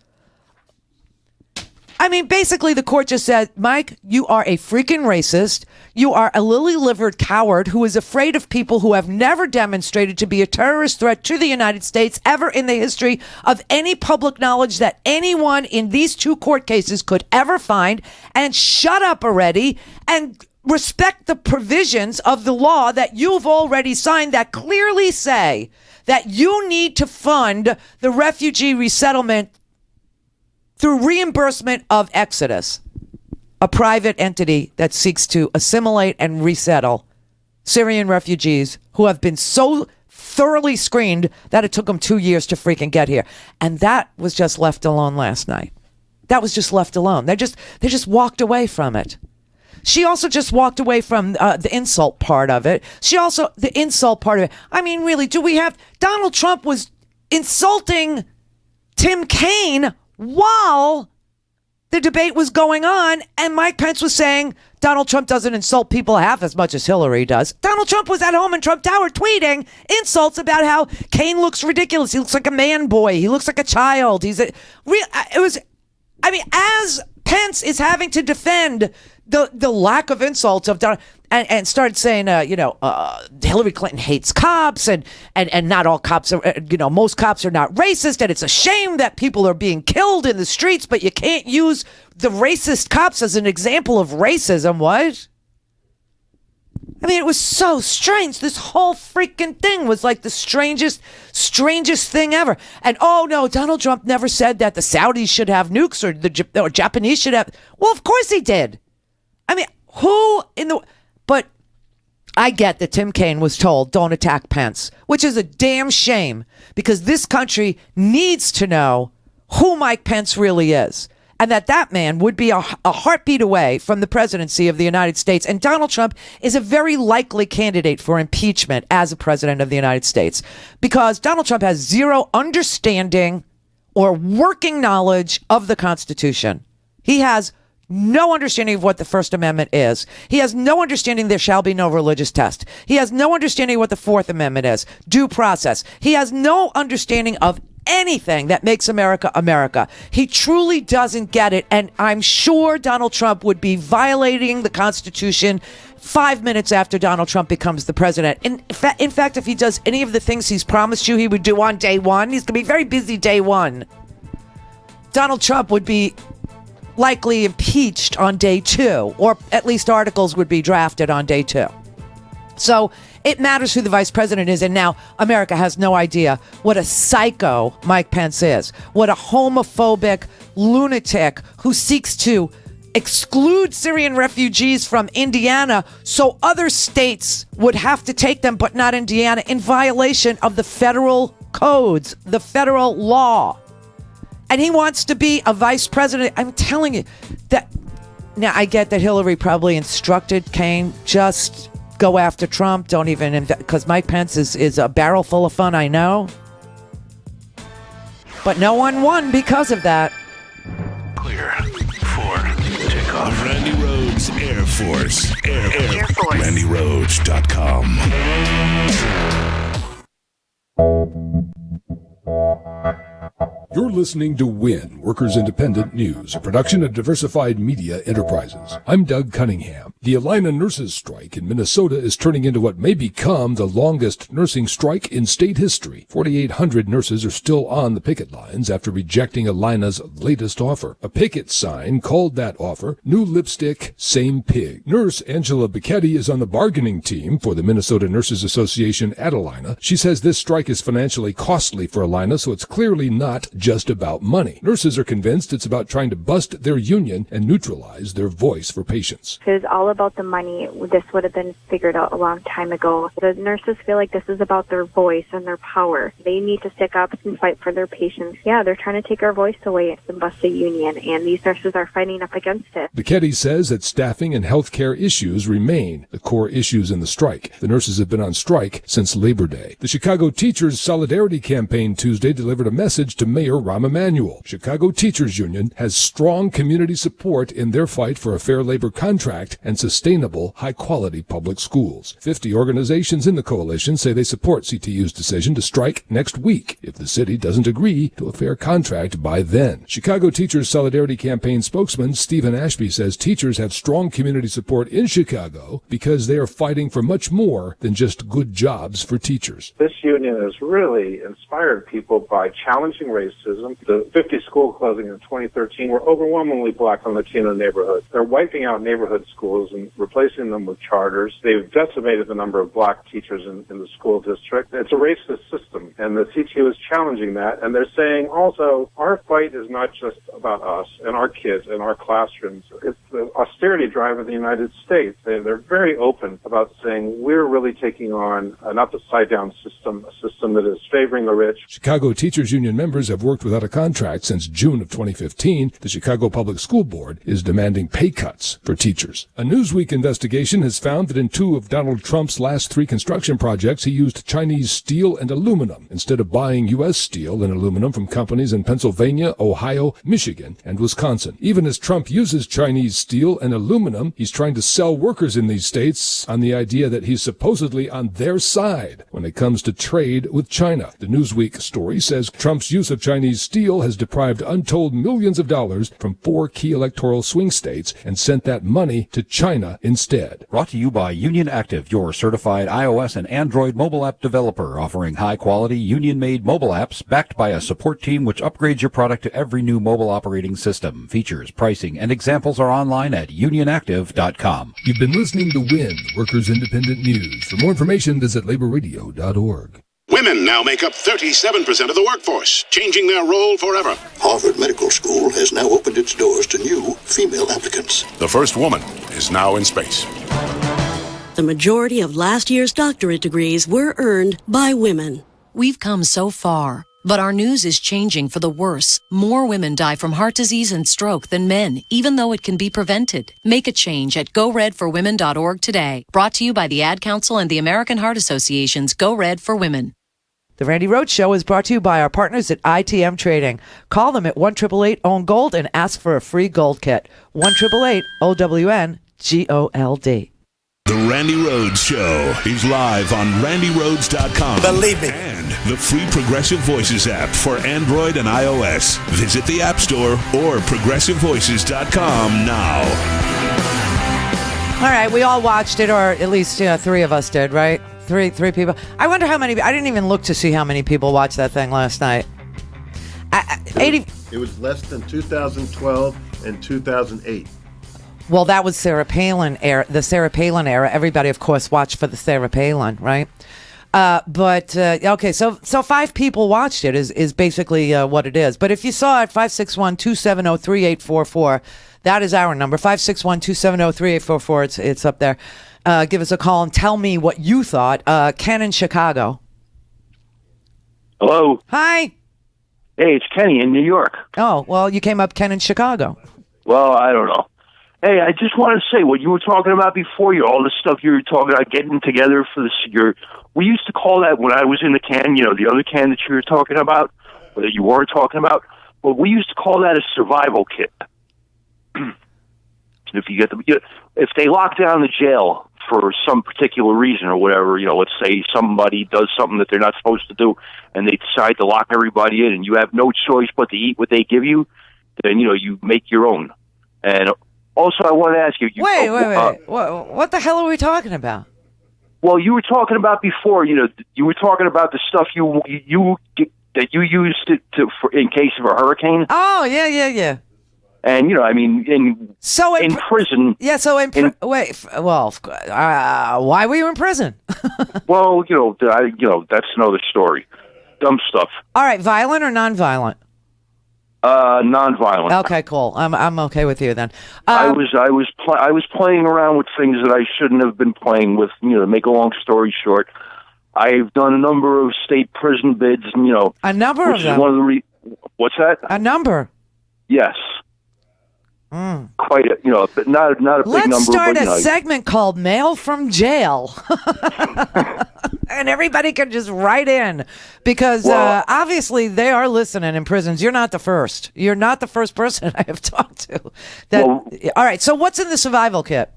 I mean, basically, the court just said, Mike, you are a freaking racist. You are a lily-livered coward who is afraid of people who have never demonstrated to be a terrorist threat to the United States ever in the history of any public knowledge that anyone in these two court cases could ever find. And shut up already and respect the provisions of the law that you've already signed that clearly say that you need to fund the refugee resettlement through reimbursement of Exodus, a private entity that seeks to assimilate and resettle Syrian refugees who have been so thoroughly screened that it took them 2 years to freaking get here. And that was just left alone last night. That was just left alone. They just walked away from it. She also just walked away from the insult part of it. The insult part of it. I mean, really, Donald Trump was insulting Tim Kaine while the debate was going on, and Mike Pence was saying Donald Trump doesn't insult people half as much as Hillary does. Donald Trump was at home in Trump Tower tweeting insults about how Kaine looks ridiculous. He looks like a man boy. He looks like a child. I mean, as Pence is having to defend the lack of insults of Donald and started saying, Hillary Clinton hates cops and not all cops are, most cops are not racist, and it's a shame that people are being killed in the streets, but you can't use the racist cops as an example of racism. What? I mean, it was so strange. This whole freaking thing was like the strangest thing ever. And oh no, Donald Trump never said that the Saudis should have nukes or Japanese should have. Well, of course he did. I mean, but I get that Tim Kaine was told don't attack Pence, which is a damn shame because this country needs to know who Mike Pence really is. And that man would be a heartbeat away from the presidency of the United States. And Donald Trump is a very likely candidate for impeachment as a president of the United States because Donald Trump has zero understanding or working knowledge of the Constitution. He has no understanding of what the First Amendment is. He has no understanding there shall be no religious test. He has no understanding what the Fourth Amendment is, due process. He has no understanding of anything that makes America America. He truly doesn't get it, and I'm sure Donald Trump would be violating the Constitution 5 minutes after Donald Trump becomes the president. In fact, if he does any of the things he's promised you he would do on day one, he's going to be very busy day one. Donald Trump would be likely impeached on day 2, or at least articles would be drafted on day 2. So it matters who the vice president is, and now America has no idea what a psycho Mike Pence is, what a homophobic lunatic who seeks to exclude Syrian refugees from Indiana so other states would have to take them, but not Indiana, in violation of the federal codes, the federal law. And he wants to be a vice president. I'm telling you that. Now, I get that Hillary probably instructed Kaine, just go after Trump. Don't even, because Mike Pence is a barrel full of fun, I know. But no one won because of that. Clear for takeoff. Randi Rhodes Air Force. Air Force. RandiRhodes.com. You're listening to WIN, Workers Independent News, a production of Diversified Media Enterprises. I'm Doug Cunningham. The Illini nurses strike in Minnesota is turning into what may become the longest nursing strike in state history. 4,800 nurses are still on the picket lines after rejecting Illini's latest offer. A picket sign called that offer, New Lipstick, Same Pig. Nurse Angela Bicchetti is on the bargaining team for the Minnesota Nurses Association at Illini. She says this strike is financially costly for Illini, so it's clearly not just about money. Nurses are convinced it's about trying to bust their union and neutralize their voice for patients. If it was all about the money, this would have been figured out a long time ago. The nurses feel like this is about their voice and their power. They need to stick up and fight for their patients. Yeah, they're trying to take our voice away and bust the union, and these nurses are fighting up against it. Bicchetti says that staffing and health care issues remain the core issues in the strike. The nurses have been on strike since Labor Day. The Chicago Teachers Solidarity Campaign Tuesday delivered a message to Mayor Rahm Emanuel. Chicago Teachers Union has strong community support in their fight for a fair labor contract and sustainable, high-quality public schools. 50 organizations in the coalition say they support CTU's decision to strike next week if the city doesn't agree to a fair contract by then. Chicago Teachers Solidarity Campaign spokesman Stephen Ashby says teachers have strong community support in Chicago because they are fighting for much more than just good jobs for teachers. This union has really inspired people by challenging racism. The 50 school closings in 2013 were overwhelmingly black and Latino neighborhoods. They're wiping out neighborhood schools and replacing them with charters. They've decimated the number of black teachers in the school district. It's a racist system, and the CTU is challenging that. And they're saying also, our fight is not just about us and our kids and our classrooms. It's the austerity drive of the United States. They're very open about saying we're really taking on an upside-down system, a system that is favoring the rich. Chicago Teachers Union members have worked without a contract since June of 2015. The Chicago Public School Board is demanding pay cuts for teachers. A Newsweek investigation has found that in 2 of Donald Trump's last 3 construction projects, he used Chinese steel and aluminum instead of buying U.S. steel and aluminum from companies in Pennsylvania, Ohio, Michigan, and Wisconsin. Even as Trump uses Chinese steel and aluminum, he's trying to sell workers in these states on the idea that he's supposedly on their side when it comes to trade with China. The Newsweek story says Trump's use of Chinese Chinese steel has deprived untold millions of dollars from 4 key electoral swing states and sent that money to China instead. Brought to you by Union Active, your certified iOS and Android mobile app developer, offering high-quality, union-made mobile apps backed by a support team which upgrades your product to every new mobile operating system. Features, pricing, and examples are online at unionactive.com. You've been listening to WIN, Workers Independent News. For more information, visit laborradio.org. Women now make up 37% of the workforce, changing their role forever. Harvard Medical School has now opened its doors to new female applicants. The first woman is now in space. The majority of last year's doctorate degrees were earned by women. We've come so far, but our news is changing for the worse. More women die from heart disease and stroke than men, even though it can be prevented. Make a change at GoRedForWomen.org today. Brought to you by the Ad Council and the American Heart Association's Go Red for Women. The Randi Rhodes Show is brought to you by our partners at ITM Trading. Call them at 1-888-OWN-GOLD and ask for a free gold kit. 1-888-OWN-GOLD. The Randi Rhodes Show is live on RandiRhodes.com. Believe me. And the free Progressive Voices app for Android and iOS. Visit the App Store or ProgressiveVoices.com now. All right, we all watched it, or at least 3 of us did, right? Three people. I wonder how many. I didn't even look to see how many people watched that thing last night. 80. It was less than 2012 and 2008. Well, that was Sarah Palin era. The Sarah Palin era. Everybody, of course, watched for the Sarah Palin, right? Okay, so 5 people watched it is basically what it is. But if you saw it, 561-270-3844. That is our number, 561-270-3844. It's up there. Give us a call and tell me what you thought. Ken in Chicago. Hello. Hi. Hey, it's Kenny in New York. Oh, well, you came up Ken in Chicago. Well, I don't know. Hey, I just want to say what you were talking about before, all the stuff you were talking about getting together for we used to call that when I was in the can, the other can that you were talking about, or that you weren't talking about, but we used to call that a survival kit. If they lock down the jail for some particular reason or whatever, let's say somebody does something that they're not supposed to do, and they decide to lock everybody in, and you have no choice but to eat what they give you, then you make your own. And also, I want to ask you. Wait. What the hell are we talking about? Well, you were talking about before. You were talking about the stuff that you used for in case of a hurricane. Oh, yeah. And in prison. Yeah. So why were you in prison? Well, that's another story. Dumb stuff. All right, violent or non-violent? Non-violent. Okay, cool. I'm okay with you then. I was playing around with things that I shouldn't have been playing with. To make a long story short, I've done a number of state prison bids. A number which of them. Is one of the what's that? A number. Yes. Quite a, but not a big number. Let's start but, a segment called Mail from Jail. And everybody can just write in because obviously they are listening in prisons. You're not the first. You're not the first person I have talked to. All right, so what's in the survival kit?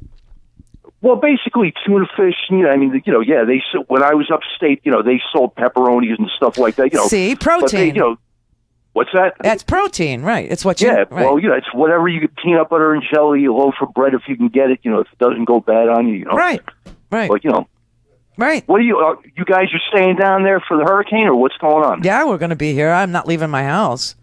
Well, basically tuna fish. They when I was upstate, they sold pepperonis and stuff like that. See, protein. But what's that? That's protein, right? It's what you. Yeah, right. well, it's whatever you get, peanut butter and jelly, a loaf of bread if you can get it. If it doesn't go bad on you, Right. But right. What are you guys are staying down there for the hurricane, or what's going on? Yeah, we're going to be here. I'm not leaving my house.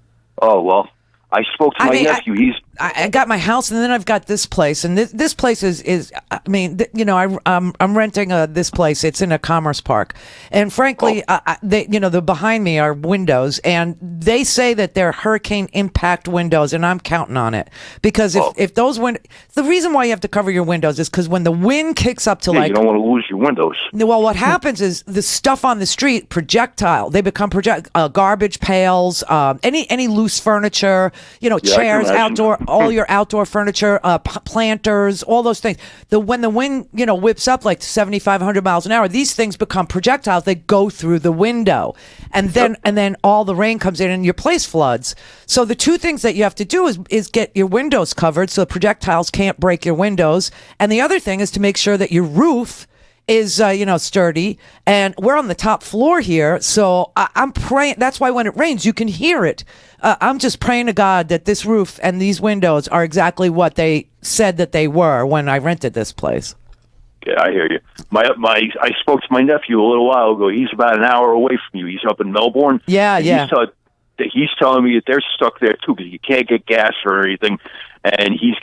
Oh well, I spoke to my nephew. I got my house, and then I've got this place, and this place is. I'm renting this place. It's in a commerce park, and frankly, the behind me are windows, and they say that they're hurricane impact windows, and I'm counting on it because if those the reason why you have to cover your windows is because when the wind kicks up to you don't want to lose your windows. Well, what happens is the stuff on the street projectile. They become garbage pails, any loose furniture, chairs, outdoor. All your outdoor furniture, planters, all those things. When the wind, whips up like 75-100 miles an hour, these things become projectiles. They go through the window, and then all the rain comes in and your place floods. So the 2 things that you have to do is get your windows covered so the projectiles can't break your windows, and the other thing is to make sure that your roof is, sturdy, and we're on the top floor here. So I'm praying. That's why when it rains, you can hear it. I'm just praying to God that this roof and these windows are exactly what they said that they were when I rented this place. Yeah, I hear you. I spoke to my nephew a little while ago. He's about an hour away from you. He's up in Melbourne. Yeah. He's telling me that they're stuck there too because you can't get gas or anything, and he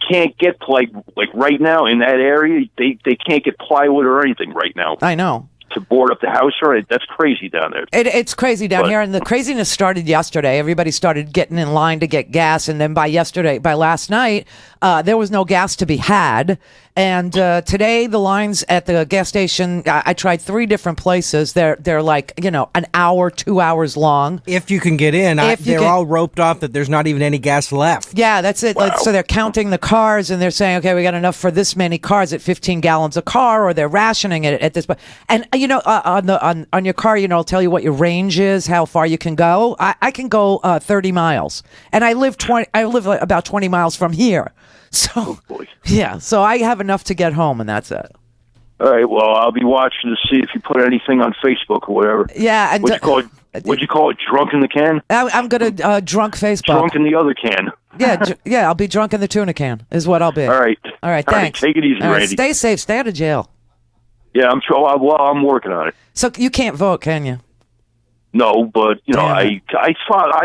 can't get like right now in that area. They can't get plywood or anything right now. I know. To board up the house, or that's crazy down there. It's crazy down here, and the craziness started yesterday. Everybody started getting in line to get gas, and then by last night, there was no gas to be had. And today, the lines at the gas station, I tried 3 different places. They're like, an hour, 2 hours long. If you can get in, they're all roped off that there's not even any gas left. Yeah, that's it. Wow. So they're counting the cars, and they're saying, okay, we got enough for this many cars at 15 gallons a car, or they're rationing it at this point. And on your car, it'll tell you what your range is, how far you can go. I can go 30 miles, and I live about 20 miles from here. So, yeah, so I have enough to get home, and that's it. All right, well, I'll be watching to see if you put anything on Facebook or whatever. Yeah. And what'd you call it, drunk in the can? I'm going to drunk Facebook. Drunk in the other can. Yeah, I'll be drunk in the tuna can is what I'll be. All right, thanks. Take it easy, Randy. Stay safe. Stay out of jail. Yeah, I'm sure. Well, I'm working on it. So you can't vote, can you? No, but, I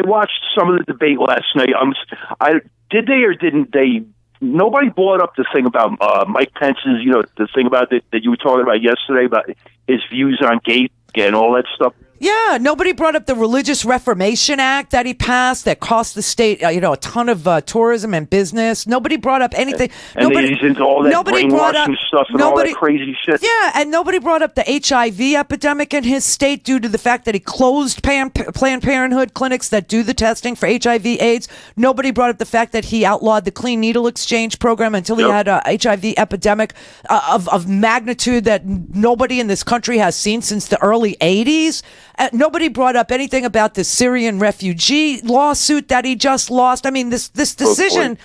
watched some of the debate last night. Did they or didn't they? Nobody brought up the thing about Mike Pence's, the thing about that you were talking about yesterday about his views on gay and all that stuff. Yeah, nobody brought up the Religious Reformation Act that he passed that cost the state, a ton of tourism and business. Nobody brought up anything. And he's into all that brainwashing stuff and all that crazy shit. Yeah, and nobody brought up the HIV epidemic in his state due to the fact that he closed Planned Parenthood clinics that do the testing for HIV/AIDS. Nobody brought up the fact that he outlawed the clean needle exchange program until he had a HIV epidemic of magnitude that nobody in this country has seen since the early 80s. Nobody brought up anything about the Syrian refugee lawsuit that he just lost. I mean, this decision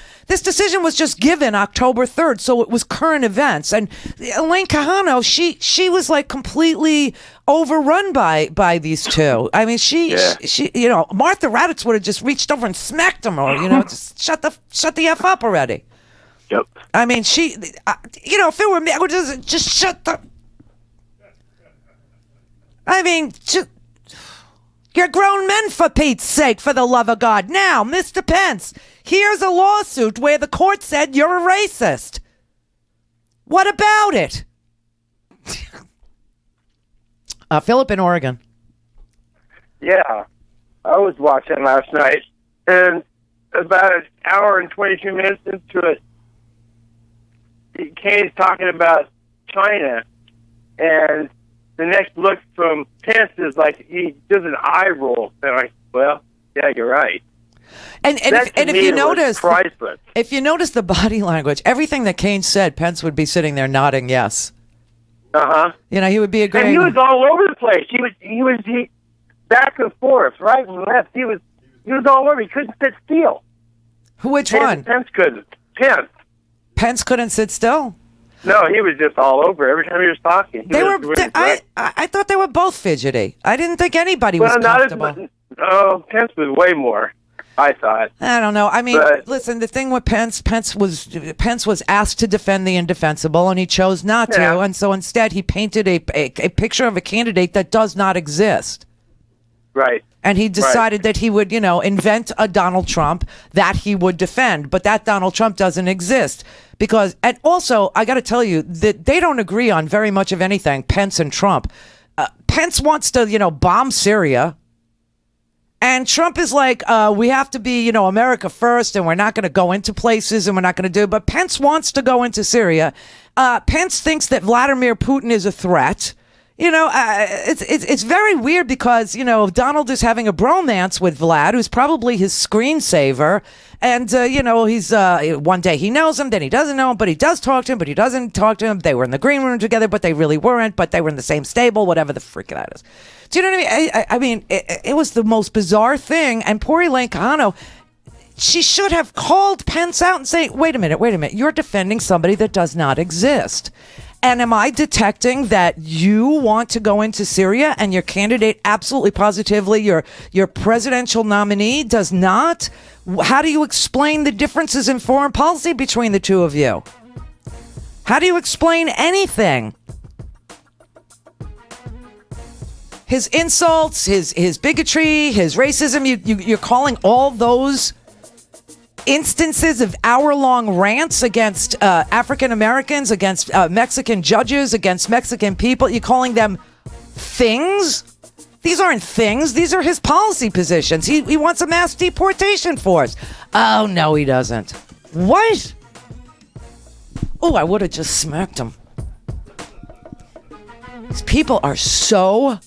was just given October 3rd, so it was current events. And Elaine Kahano, she was like completely overrun by these two. I mean, she Martha Raddatz would have just reached over and smacked him, or just shut the F up already. Yep. I mean, if it were me, I would just shut the. I mean, you're grown men, for Pete's sake, for the love of God. Now, Mr. Pence, here's a lawsuit where the court said you're a racist. What about it? Philip in Oregon. Yeah, I was watching last night, and about an hour and 22 minutes into it, Kane's talking about China, and the next look from Pence is like he does an eye roll. And I'm like, well, yeah, you're right. And if you notice the body language, everything that Kane said, Pence would be sitting there nodding yes. He would be agreeing. And he was all over the place. He was back and forth, right and left. He was all over. He couldn't sit still. Which one? Pence couldn't. Pence couldn't sit still? No, he was just all over every time he was talking. I thought they were both fidgety. I didn't think anybody was comfortable. Pence was way more, I thought. I don't know. I mean, listen, the thing with Pence was asked to defend the indefensible, and he chose not to. And so instead, he painted a picture of a candidate that does not exist. Right. And he decided that he would, invent a Donald Trump that he would defend. But that Donald Trump doesn't exist. And also, I got to tell you that they don't agree on very much of anything, Pence and Trump. Pence wants to, bomb Syria. And Trump is like, we have to be, America first, and we're not going to go into places, and we're not going to do. But Pence wants to go into Syria. Pence thinks that Vladimir Putin is a threat. It's very weird because, Donald is having a bromance with Vlad, who's probably his screensaver. And, he's one day he knows him, then he doesn't know him, but he does talk to him, but he doesn't talk to him. They were in the green room together, but they really weren't, but they were in the same stable, whatever the freak that is. Do you know what I mean? I mean, it was the most bizarre thing. And poor Elaine Kahano, she should have called Pence out and say, wait a minute, you're defending somebody that does not exist. And am I detecting that you want to go into Syria and your candidate absolutely positively, your presidential nominee does not? How do you explain the differences in foreign policy between the two of you? How do you explain anything? His insults, his bigotry, his racism, you're calling all those instances of hour-long rants against African Americans, against Mexican judges, against Mexican people, you're calling them things? These aren't things. These are his policy positions. He wants a mass deportation force. Oh, no, he doesn't. What? Oh, I would have just smacked him. These people are so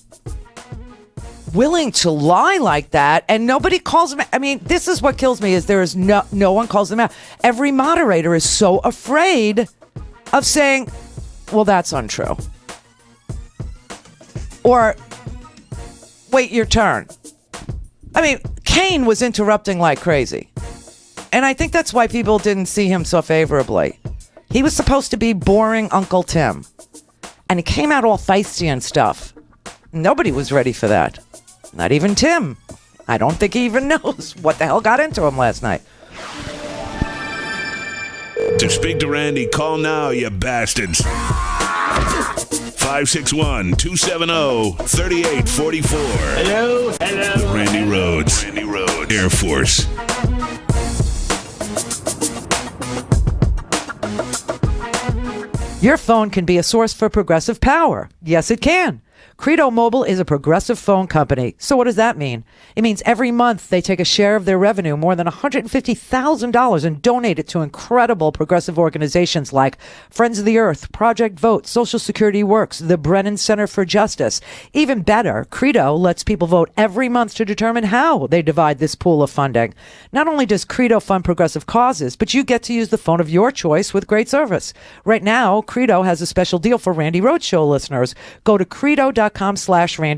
willing to lie like that, and nobody calls them. I mean, this is what kills me, is there is no one calls them out. Every moderator is so afraid of saying, well, that's untrue. Or, wait your turn. I mean, Kane was interrupting like crazy. And I think that's why people didn't see him so favorably. He was supposed to be boring Uncle Tim. And he came out all feisty and stuff. Nobody was ready for that. Not even Tim. I don't think he even knows what the hell got into him last night. To speak to Randi, call now, you bastards. 561-270-3844. Hello. The Randi Rhodes Air Force. Your phone can be a source for progressive power. Yes, it can. Credo Mobile is a progressive phone company. So what does that mean? It means every month they take a share of their revenue, more than $150,000, and donate it to incredible progressive organizations like Friends of the Earth, Project Vote, Social Security Works, the Brennan Center for Justice. Even better, Credo lets people vote every month to determine how they divide this pool of funding. Not only does Credo fund progressive causes, but you get to use the phone of your choice with great service. Right now, Credo has a special deal for Randi Rhodes Show listeners. Go to credo.com/Randi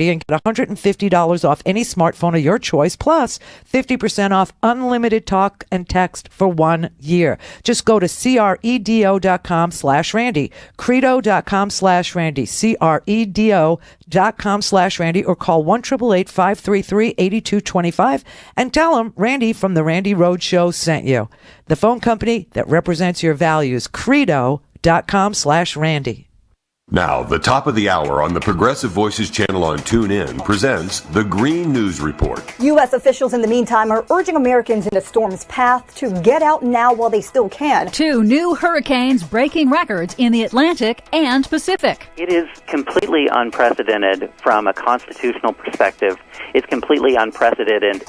and get $150 off any smartphone of your choice, plus 50% off unlimited talk and text for 1 year. Just go to credo.com/Randi, credo.com/Randi, credo.com/Randi, or call 1-888-533-8225 and tell them Randi from the Randi Rhodes Show sent you. The phone company that represents your values, credo.com/Randi. Now, the top of the hour on the Progressive Voices channel on TuneIn presents the Green News Report. U.S. officials in the meantime are urging Americans in the storm's path to get out now while they still can. 2 new hurricanes breaking records in the Atlantic and Pacific. It is completely unprecedented from a constitutional perspective. It's completely unprecedented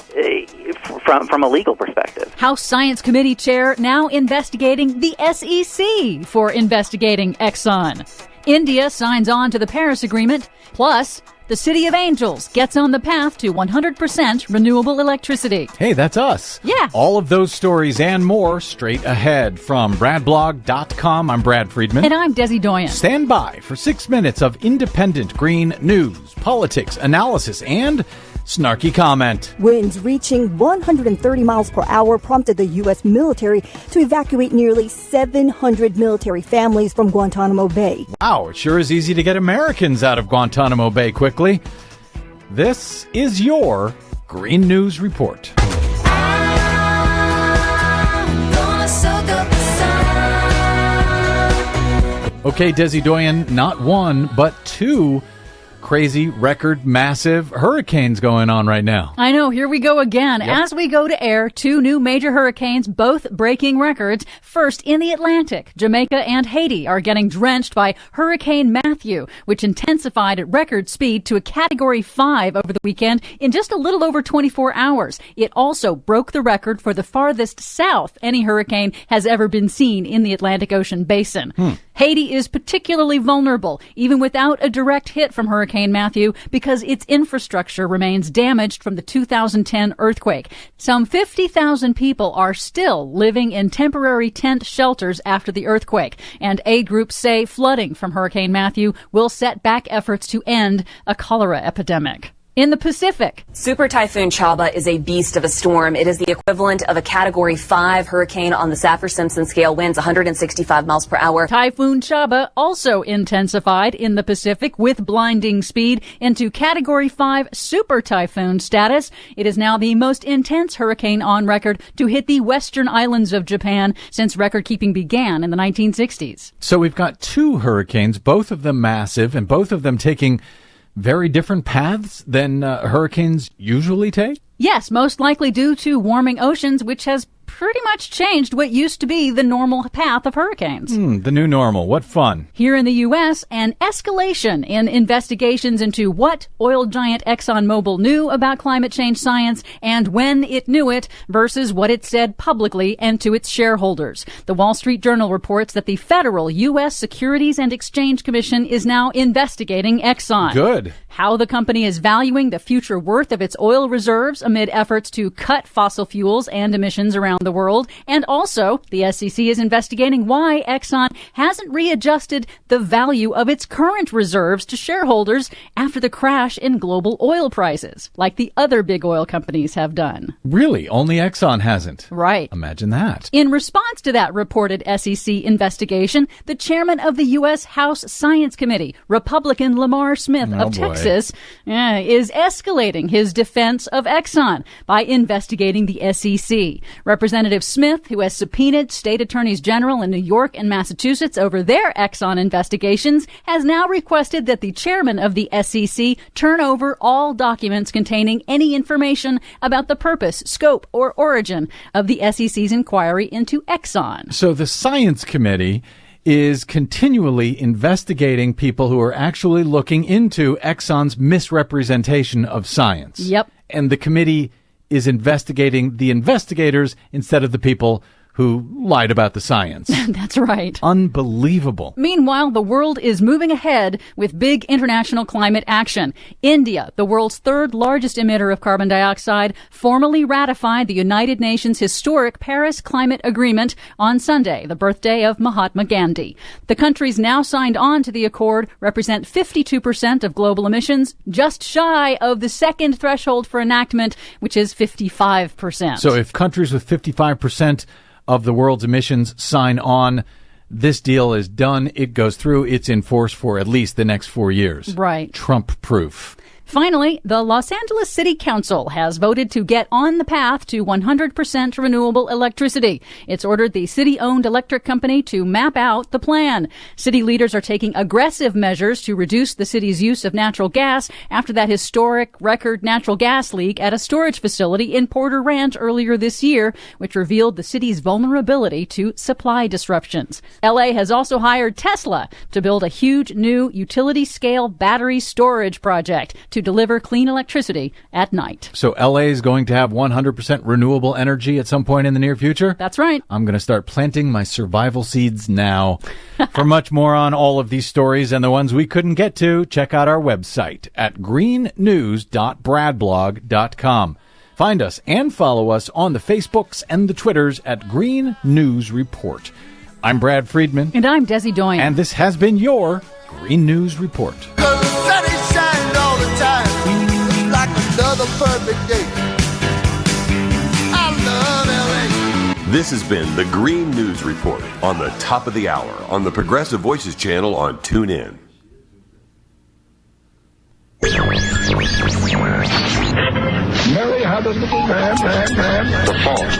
from a legal perspective. House Science Committee Chair now investigating the SEC for investigating Exxon. India signs on to the Paris Agreement. Plus, the City of Angels gets on the path to 100% renewable electricity. Hey, that's us. Yeah. All of those stories and more straight ahead from BradBlog.com. I'm Brad Friedman. And I'm Desi Doyen. Stand by for 6 minutes of independent green news, politics, analysis, and snarky comment. Winds reaching 130 miles per hour prompted the U.S. military to evacuate nearly 700 military families from Guantanamo Bay. Wow, it sure is easy to get Americans out of Guantanamo Bay quickly. This is your Green News Report. Okay, Desi Doyen, not one, but 2 crazy, record, massive hurricanes going on right now. I know, here we go again. Yep. As we go to air, 2 new major hurricanes, both breaking records. First, in the Atlantic, Jamaica and Haiti are getting drenched by Hurricane Matthew, which intensified at record speed to a Category 5 over the weekend in just a little over 24 hours. It also broke the record for the farthest south any hurricane has ever been seen in the Atlantic Ocean basin. Haiti is particularly vulnerable, even without a direct hit from Hurricane Matthew, because its infrastructure remains damaged from the 2010 earthquake. Some 50,000 people are still living in temporary tent shelters after the earthquake, and aid groups say flooding from Hurricane Matthew will set back efforts to end a cholera epidemic. In the Pacific, Super Typhoon Chaba is a beast of a storm. It is the equivalent of a Category 5 hurricane on the Saffir-Simpson scale, winds 165 miles per hour. Typhoon Chaba also intensified in the Pacific with blinding speed into Category 5 super typhoon status. It is now the most intense hurricane on record to hit the western islands of Japan since record-keeping began in the 1960s. So we've got two hurricanes, both of them massive, and both of them taking very different paths than hurricanes usually take? Yes, most likely due to warming oceans, which has pretty much changed what used to be the normal path of hurricanes. The new normal. What fun. Here in the U.S., an escalation in investigations into what oil giant ExxonMobil knew about climate change science and when it knew it versus what it said publicly and to its shareholders. The Wall Street Journal reports that the federal U.S. Securities and Exchange Commission is now investigating Exxon. Good. How the company is valuing the future worth of its oil reserves amid efforts to cut fossil fuels and emissions around the world. And also, the SEC is investigating why Exxon hasn't readjusted the value of its current reserves to shareholders after the crash in global oil prices, like the other big oil companies have done. Really? Only Exxon hasn't? Right. Imagine that. In response to that reported SEC investigation, the chairman of the U.S. House Science Committee, Republican Lamar Smith of Texas, is escalating his defense of Exxon by investigating the SEC. Representative Smith, who has subpoenaed state attorneys general in New York and Massachusetts over their Exxon investigations, has now requested that the chairman of the SEC turn over all documents containing any information about the purpose, scope, or origin of the SEC's inquiry into Exxon. So the Science Committee is continually investigating people who are actually looking into Exxon's misrepresentation of science. Yep. And the committee is investigating the investigators instead of the people who lied about the science. That's right. Unbelievable. Meanwhile, the world is moving ahead with big international climate action. India, the world's third largest emitter of carbon dioxide, formally ratified the United Nations historic Paris Climate Agreement on Sunday, the birthday of Mahatma Gandhi. The countries now signed on to the accord represent 52% of global emissions, just shy of the second threshold for enactment, which is 55%. So if countries with 55% of the world's emissions sign on, this deal is done. It goes through. It's in force for at least the next 4 years. Right. Trump-proof. Finally, the Los Angeles City Council has voted to get on the path to 100% renewable electricity. It's ordered the city-owned electric company to map out the plan. City leaders are taking aggressive measures to reduce the city's use of natural gas after that historic record natural gas leak at a storage facility in Porter Ranch earlier this year, which revealed the city's vulnerability to supply disruptions. LA has also hired Tesla to build a huge new utility-scale battery storage project to deliver clean electricity at night. So LA is going to have 100% renewable energy at some point in the near future? That's right. I'm going to start planting my survival seeds now. For much more on all of these stories and the ones we couldn't get to, check out our website at greennews.bradblog.com. Find us and follow us on the Facebooks and the Twitters at Green News Report. I'm Brad Friedman. And I'm Desi Doyen. And this has been your Green News Report. Like another perfect day. I love LA. This has been the Green News Report on the top of the hour on the Progressive Voices channel on TuneIn. Mary had a little man. The fault.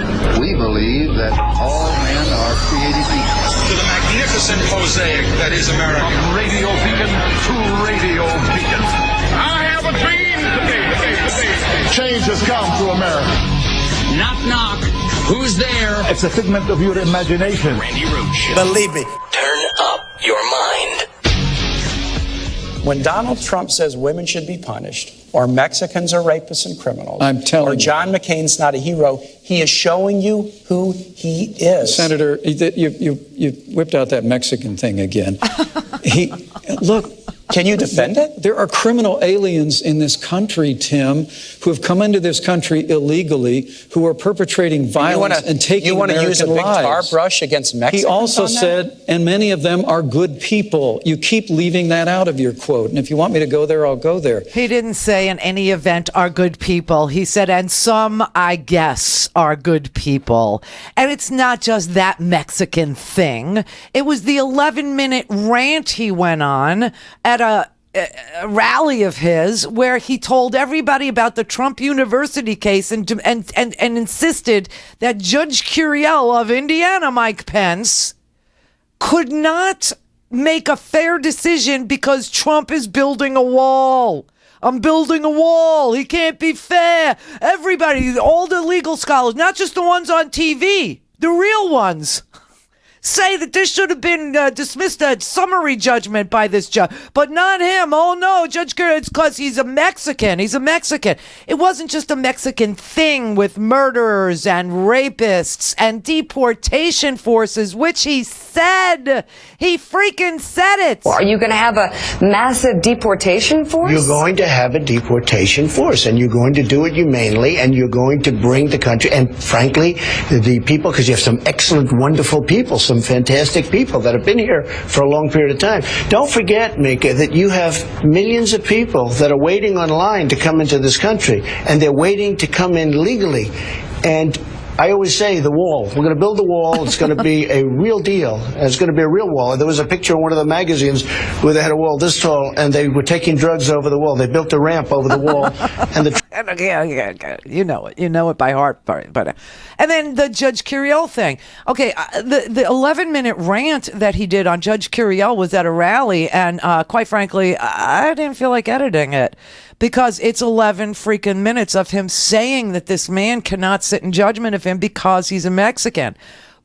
We believe that all men are created equal. To the magnificent mosaic that is America. From radio beacon to radio beacon. I have a dream today. Change has come to America. Knock, knock. Who's there? It's a figment of your imagination. Randi Rhodes Show. Believe me. Turn up your mind. When Donald Trump says women should be punished, or Mexicans are rapists and criminals, or John McCain's not a hero, he is showing you who he is. Senator, you whipped out that Mexican thing again. Look, Can you defend it? There are criminal aliens in this country, Tim, who have come into this country illegally, who are perpetrating violence and taking American lives. You want to use a big tar brush against Mexicans? He also said, and many of them are good people. You keep leaving that out of your quote. And if you want me to go there, I'll go there. He didn't say in any event are good people. He said, and some, I guess, are good people. And it's not just that Mexican thing. It was the 11-minute rant he went on at a rally of his where he told everybody about the Trump University case and insisted that Judge Curiel of Indiana, Mike Pence, could not make a fair decision because Trump is building a wall. I'm building a wall. He can't be fair. Everybody, all the legal scholars, not just the ones on TV, the real ones, say that this should have been dismissed a summary judgment by this judge, but not him. Oh no, Judge Curiel, it's because he's a Mexican. He's a Mexican. It wasn't just a Mexican thing with murderers and rapists and deportation forces, which he said. He freaking said it. Well, are you going to have a massive deportation force? You're going to have a deportation force, and you're going to do it humanely, and you're going to bring the country, and frankly, the people, because you have some excellent, wonderful people, some fantastic people that have been here for a long period of time. Don't forget, Mika, that you have millions of people that are waiting online to come into this country, and they're waiting to come in legally. And I always say the wall. We're going to build the wall. It's going to be a real deal. It's going to be a real wall. There was a picture in one of the magazines where they had a wall this tall, and they were taking drugs over the wall. They built a ramp over the wall, and the you know it. You know it by heart. But and then the Judge Curiel thing. Okay, the 11-minute rant that he did on Judge Curiel was at a rally, and quite frankly, I didn't feel like editing it. Because it's 11 freaking minutes of him saying that this man cannot sit in judgment of him because he's a Mexican.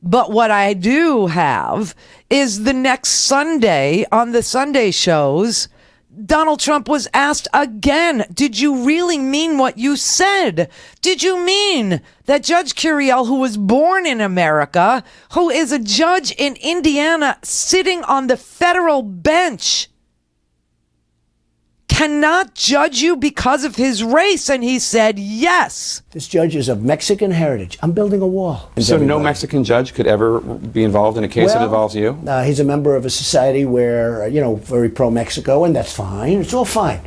But what I do have is the next Sunday on the Sunday shows, Donald Trump was asked again, did you really mean what you said? Did you mean that Judge Curiel, who was born in America, who is a judge in Indiana, sitting on the federal bench, cannot judge you because of his race? And he said, yes. This judge is of Mexican heritage. I'm building a wall. So no Mexican judge could ever be involved in a case that involves you? He's a member of a society where, very pro-Mexico, and that's fine. It's all fine.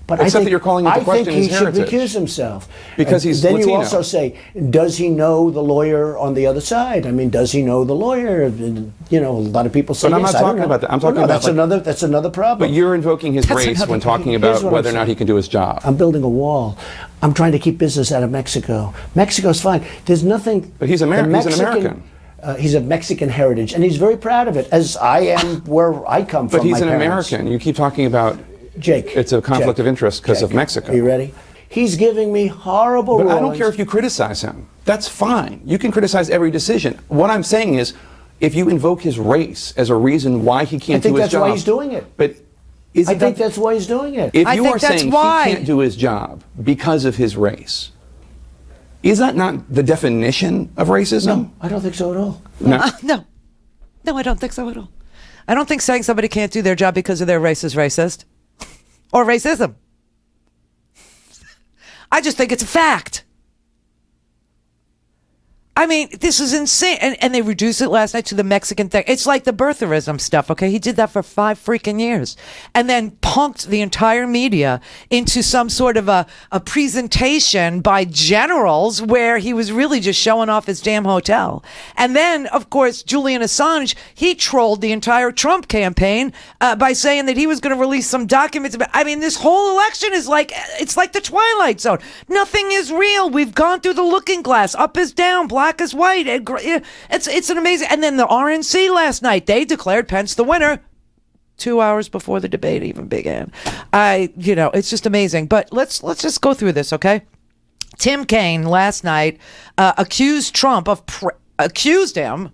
But Except that you're calling into question his heritage. I think he should recuse himself. Because he's then Latino. You also say, does he know the lawyer on the other side? I mean, does he know the lawyer? A lot of people say but yes. I'm not talking about that. I'm talking about that's another problem. But you're invoking his race when talking about whether or not he can do his job. I'm building a wall. I'm trying to keep business out of Mexico. Mexico's fine. There's nothing. But he's American. He's an American. He's of Mexican heritage, and he's very proud of it, as I am where I come from. But he's an American. You keep talking about. Jake. It's a conflict of interest because of Mexico. Are you ready? He's giving me horrible But rulings. I don't care if you criticize him. That's fine. You can criticize every decision. What I'm saying is, if you invoke his race as a reason why he can't do his job. I think that's why he's doing it. But I think that's why he's doing it. If you are saying he can't do his job because of his race, is that not the definition of racism? No, I don't think so at all. No, I don't think so at all. I don't think saying somebody can't do their job because of their race is racist. Or racism. I just think it's a fact. I mean, this is insane. And they reduced it last night to the Mexican thing. It's like the birtherism stuff, okay? He did that for 5 freaking years. And then punked the entire media into some sort of a presentation by generals where he was really just showing off his damn hotel. And then, of course, Julian Assange, he trolled the entire Trump campaign by saying that he was going to release some documents. I mean, this whole election is it's like the Twilight Zone. Nothing is real. We've gone through the looking glass. Up is down, black is white. It's an amazing. And then the RNC last night, they declared Pence the winner 2 hours before the debate even began. It's just amazing. But let's just go through this, okay? Tim Kaine last night accused him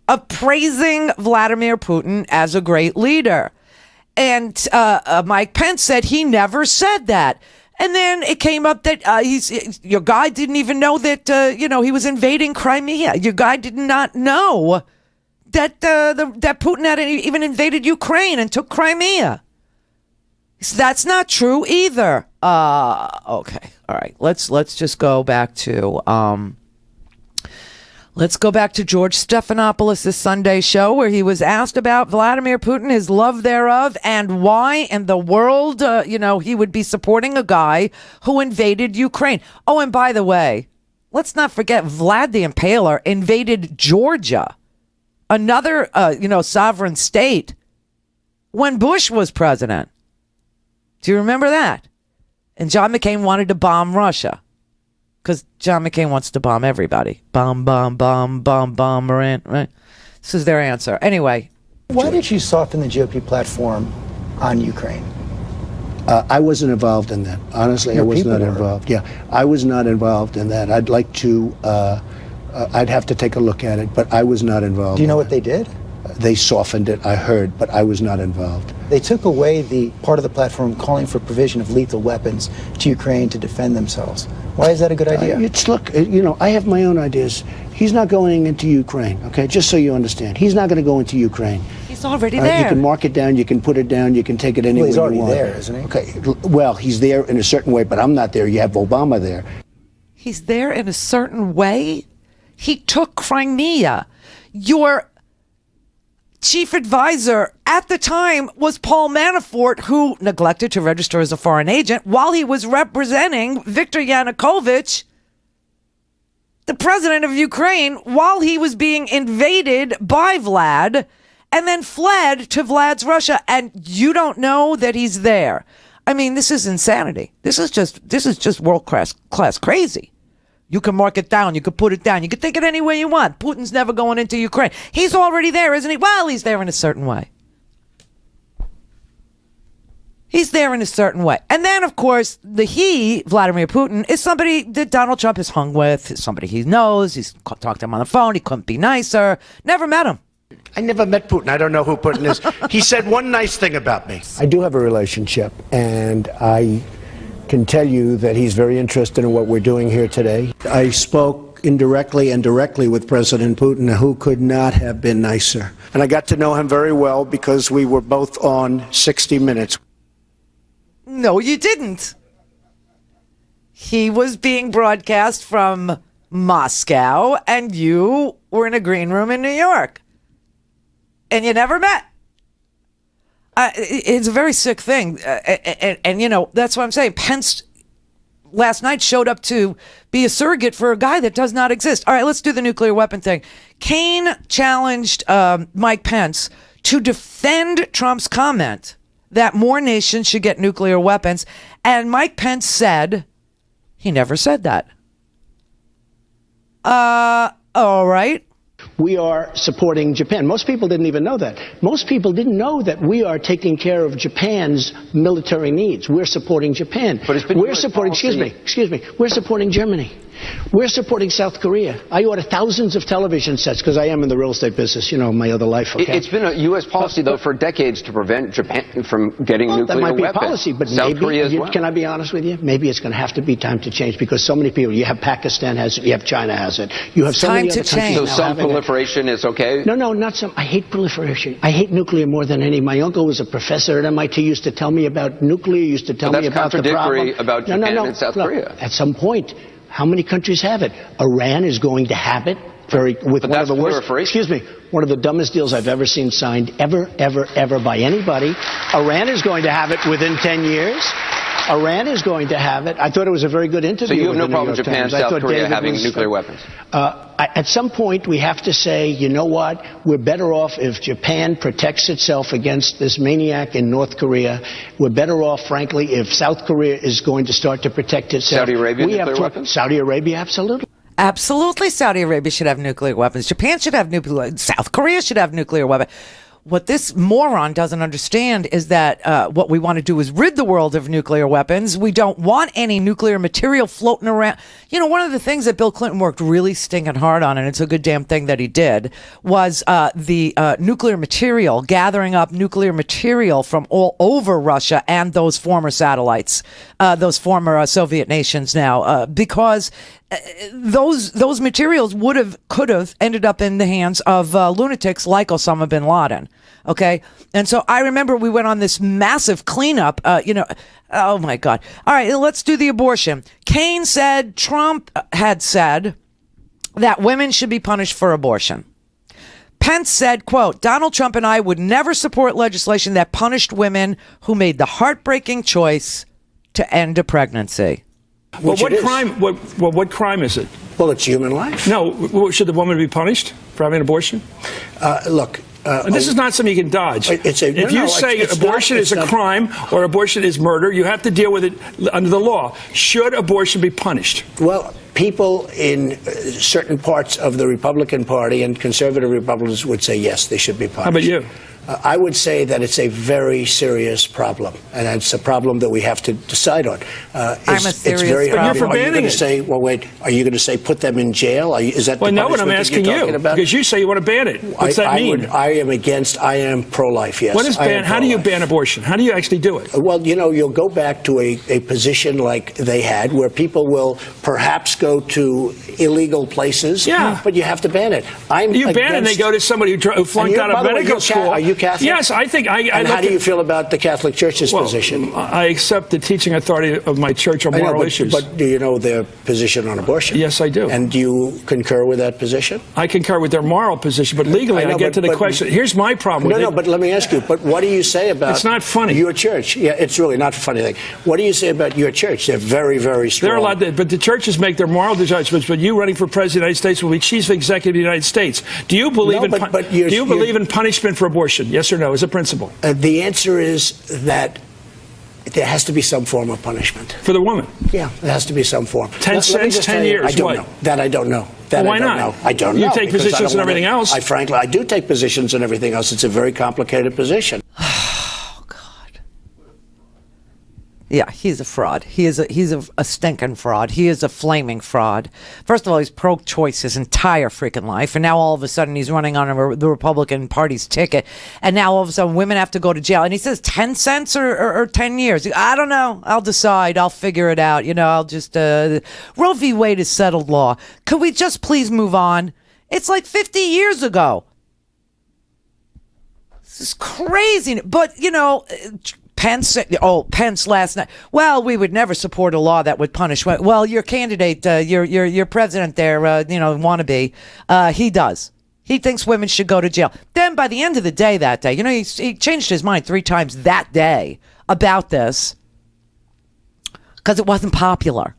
of praising Vladimir Putin as a great leader. And Mike Pence said he never said that. And then it came up that your guy didn't even know that, he was invading Crimea. Your guy did not know that Putin had even invaded Ukraine and took Crimea. So that's not true either. Okay. All right. Let's just go back to George Stephanopoulos' Sunday show, where he was asked about Vladimir Putin, his love thereof, and why in the world, he would be supporting a guy who invaded Ukraine. Oh, and by the way, let's not forget Vlad the Impaler invaded Georgia, another, sovereign state, when Bush was president. Do you remember that? And John McCain wanted to bomb Russia. Because John McCain wants to bomb everybody. Bomb, Iran, right? This is their answer. Anyway. Why did you soften the GOP platform on Ukraine? I wasn't involved in that. Honestly, I was not involved. Yeah, I was not involved in that. I'd like to, I'd have to take a look at it, but I was not involved. Do you know what they did? They softened it, I heard, but I was not involved. They took away the part of the platform calling for provision of lethal weapons to Ukraine to defend themselves. Why is that a good idea? I have my own ideas. He's not going into Ukraine, okay? Just so you understand. He's not going to go into Ukraine. He's already there. You can mark it down, you can put it down, you can take it anywhere you want. He's already there, isn't he? Okay, well, he's there in a certain way, but I'm not there. You have Obama there. He's there in a certain way? He took Crimea. Your chief advisor at the time was Paul Manafort, who neglected to register as a foreign agent while he was representing Viktor Yanukovych, the president of Ukraine, while he was being invaded by Vlad, and then fled to Vlad's Russia. And you don't know that he's there. I mean, this is insanity. This is just world class crazy. You can mark it down. You can put it down. You can think it any way you want. Putin's never going into Ukraine. He's already there, isn't he? Well, he's there in a certain way. He's there in a certain way. And then, of course, Vladimir Putin, is somebody that Donald Trump has hung with, somebody he knows. He's talked to him on the phone. He couldn't be nicer. Never met him. I never met Putin. I don't know who Putin is. He said one nice thing about me. I do have a relationship, and I can tell you that he's very interested in what we're doing here today. I spoke indirectly and directly with President Putin, who could not have been nicer. And I got to know him very well because we were both on 60 Minutes. No, you didn't. He was being broadcast from Moscow, and you were in a green room in New York. And you never met. It's a very sick thing. And that's what I'm saying. Pence last night showed up to be a surrogate for a guy that does not exist. All right, let's do the nuclear weapon thing. Kaine challenged Mike Pence to defend Trump's comment that more nations should get nuclear weapons. And Mike Pence said he never said that. All right. We are supporting Japan. Most people didn't even know that. Most people didn't know that we are taking care of Japan's military needs. We're supporting Japan. But we're supporting, excuse me, we're supporting Germany. We're supporting South Korea. I order thousands of television sets because I am in the real estate business, my other life. Okay? It's been a U.S. policy, though, for decades to prevent Japan from getting nuclear weapons. That might be a policy, but South Korea as well. Can I be honest with you? Maybe it's going to have to be time to change because so many people, you have Pakistan has it, you have China has it, you have so many other countries now. So some proliferation is okay? No, not some. I hate proliferation. I hate nuclear more than any. My uncle was a professor at MIT, used to tell me about nuclear, used to tell me about the problem. That's contradictory about Japan and South Korea. At some point, how many countries have it? Iran is going to have it with one of the worst, one of the dumbest deals I've ever seen signed ever by anybody. Iran is going to have it within 10 years. Iran is going to have it. I thought it was a very good interview. So you have no problem with Japan, South Korea having nuclear weapons? At some point, we have to say, you know what? We're better off if Japan protects itself against this maniac in North Korea. We're better off, frankly, if South Korea is going to start to protect itself. Saudi Arabia nuclear weapons? Saudi Arabia, absolutely. Absolutely, Saudi Arabia should have nuclear weapons. Japan should have nuclear. South Korea should have nuclear weapons. What this moron doesn't understand is that what we want to do is rid the world of nuclear weapons. We don't want any nuclear material floating around. One of the things that Bill Clinton worked really stinking hard on, and it's a good damn thing that he did, was the nuclear material, gathering up nuclear material from all over Russia and those former satellites, those former Soviet nations now, because those materials could have ended up in the hands of lunatics like Osama bin Laden. Okay. And so I remember we went on this massive cleanup, oh my God. All right, let's do the abortion. Kane said Trump had said that women should be punished for abortion. Pence said, quote, Donald Trump and I would never support legislation that punished women who made the heartbreaking choice to end a pregnancy. Well, what crime is it? Well, it's human life. No, should the woman be punished for having an abortion? Look. This is not something you can dodge. If you say abortion is a crime or abortion is murder, you have to deal with it under the law. Should abortion be punished? Well, people in certain parts of the Republican Party and conservative Republicans would say, yes, they should be punished. How about you? I would say that it's a very serious problem, and it's a problem that we have to decide on. I'm a serious it's very problem. hard. You're for Are you going banning to it. say, well, wait, are you going to say put them in jail? Is that well, the no, but I'm punishment that asking you're talking you about? because you say you want to ban it. What's that mean? I am pro-life, yes. What is ban? How do you ban abortion? How do you actually do it? Well, you'll go back to a position like they had where people will perhaps go to illegal places, but you have to ban it. You ban it and they go to somebody who flunked out of medical school. Are you Catholic? Yes, I think And how do you feel about the Catholic Church's position? I accept the teaching authority of my church on moral issues. But do you know their position on abortion? Yes, I do. And do you concur with that position? I concur with their moral position, but legally, I get to the question. Here's my problem with it. No, but let me ask you, but what do you say about It's not funny. Your church? Yeah, it's really not a funny thing. What do you say about your church? They're very, very strong. They're allowed to, but the churches make their moral judgments, but you running for president of the United States will be chief executive of the United States. Do you believe believe in punishment for abortion? Yes or no, as a principle? The answer is that there has to be some form of punishment. For the woman? Yeah, there has to be some form. 10 cents, 10 years, I don't know. That I don't know. Why not? I don't know. You take positions and everything else. Frankly, I do take positions and everything else. It's a very complicated position. Oh, God. Yeah, he's a fraud. He's a stinking fraud. He is a flaming fraud. First of all, he's pro-choice his entire freaking life, and now all of a sudden he's running on the Republican Party's ticket, and now all of a sudden women have to go to jail. And he says 10 cents or 10 years. I don't know. I'll decide. I'll figure it out. I'll just Roe v. Wade is settled law. Could we just please move on? It's like 50 years ago. This is crazy. But Pence last night. Well, we would never support a law that would punish. Well, your candidate, your president there, wannabe, he does. He thinks women should go to jail. Then by the end of the day that day, he changed his mind 3 times that day about this because it wasn't popular.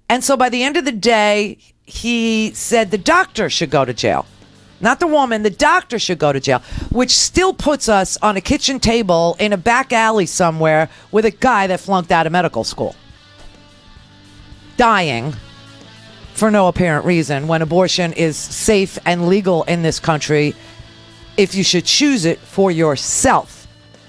And so by the end of the day, he said the doctor should go to jail. Not the woman, the doctor should go to jail, which still puts us on a kitchen table in a back alley somewhere with a guy that flunked out of medical school. Dying for no apparent reason when abortion is safe and legal in this country if you should choose it for yourself.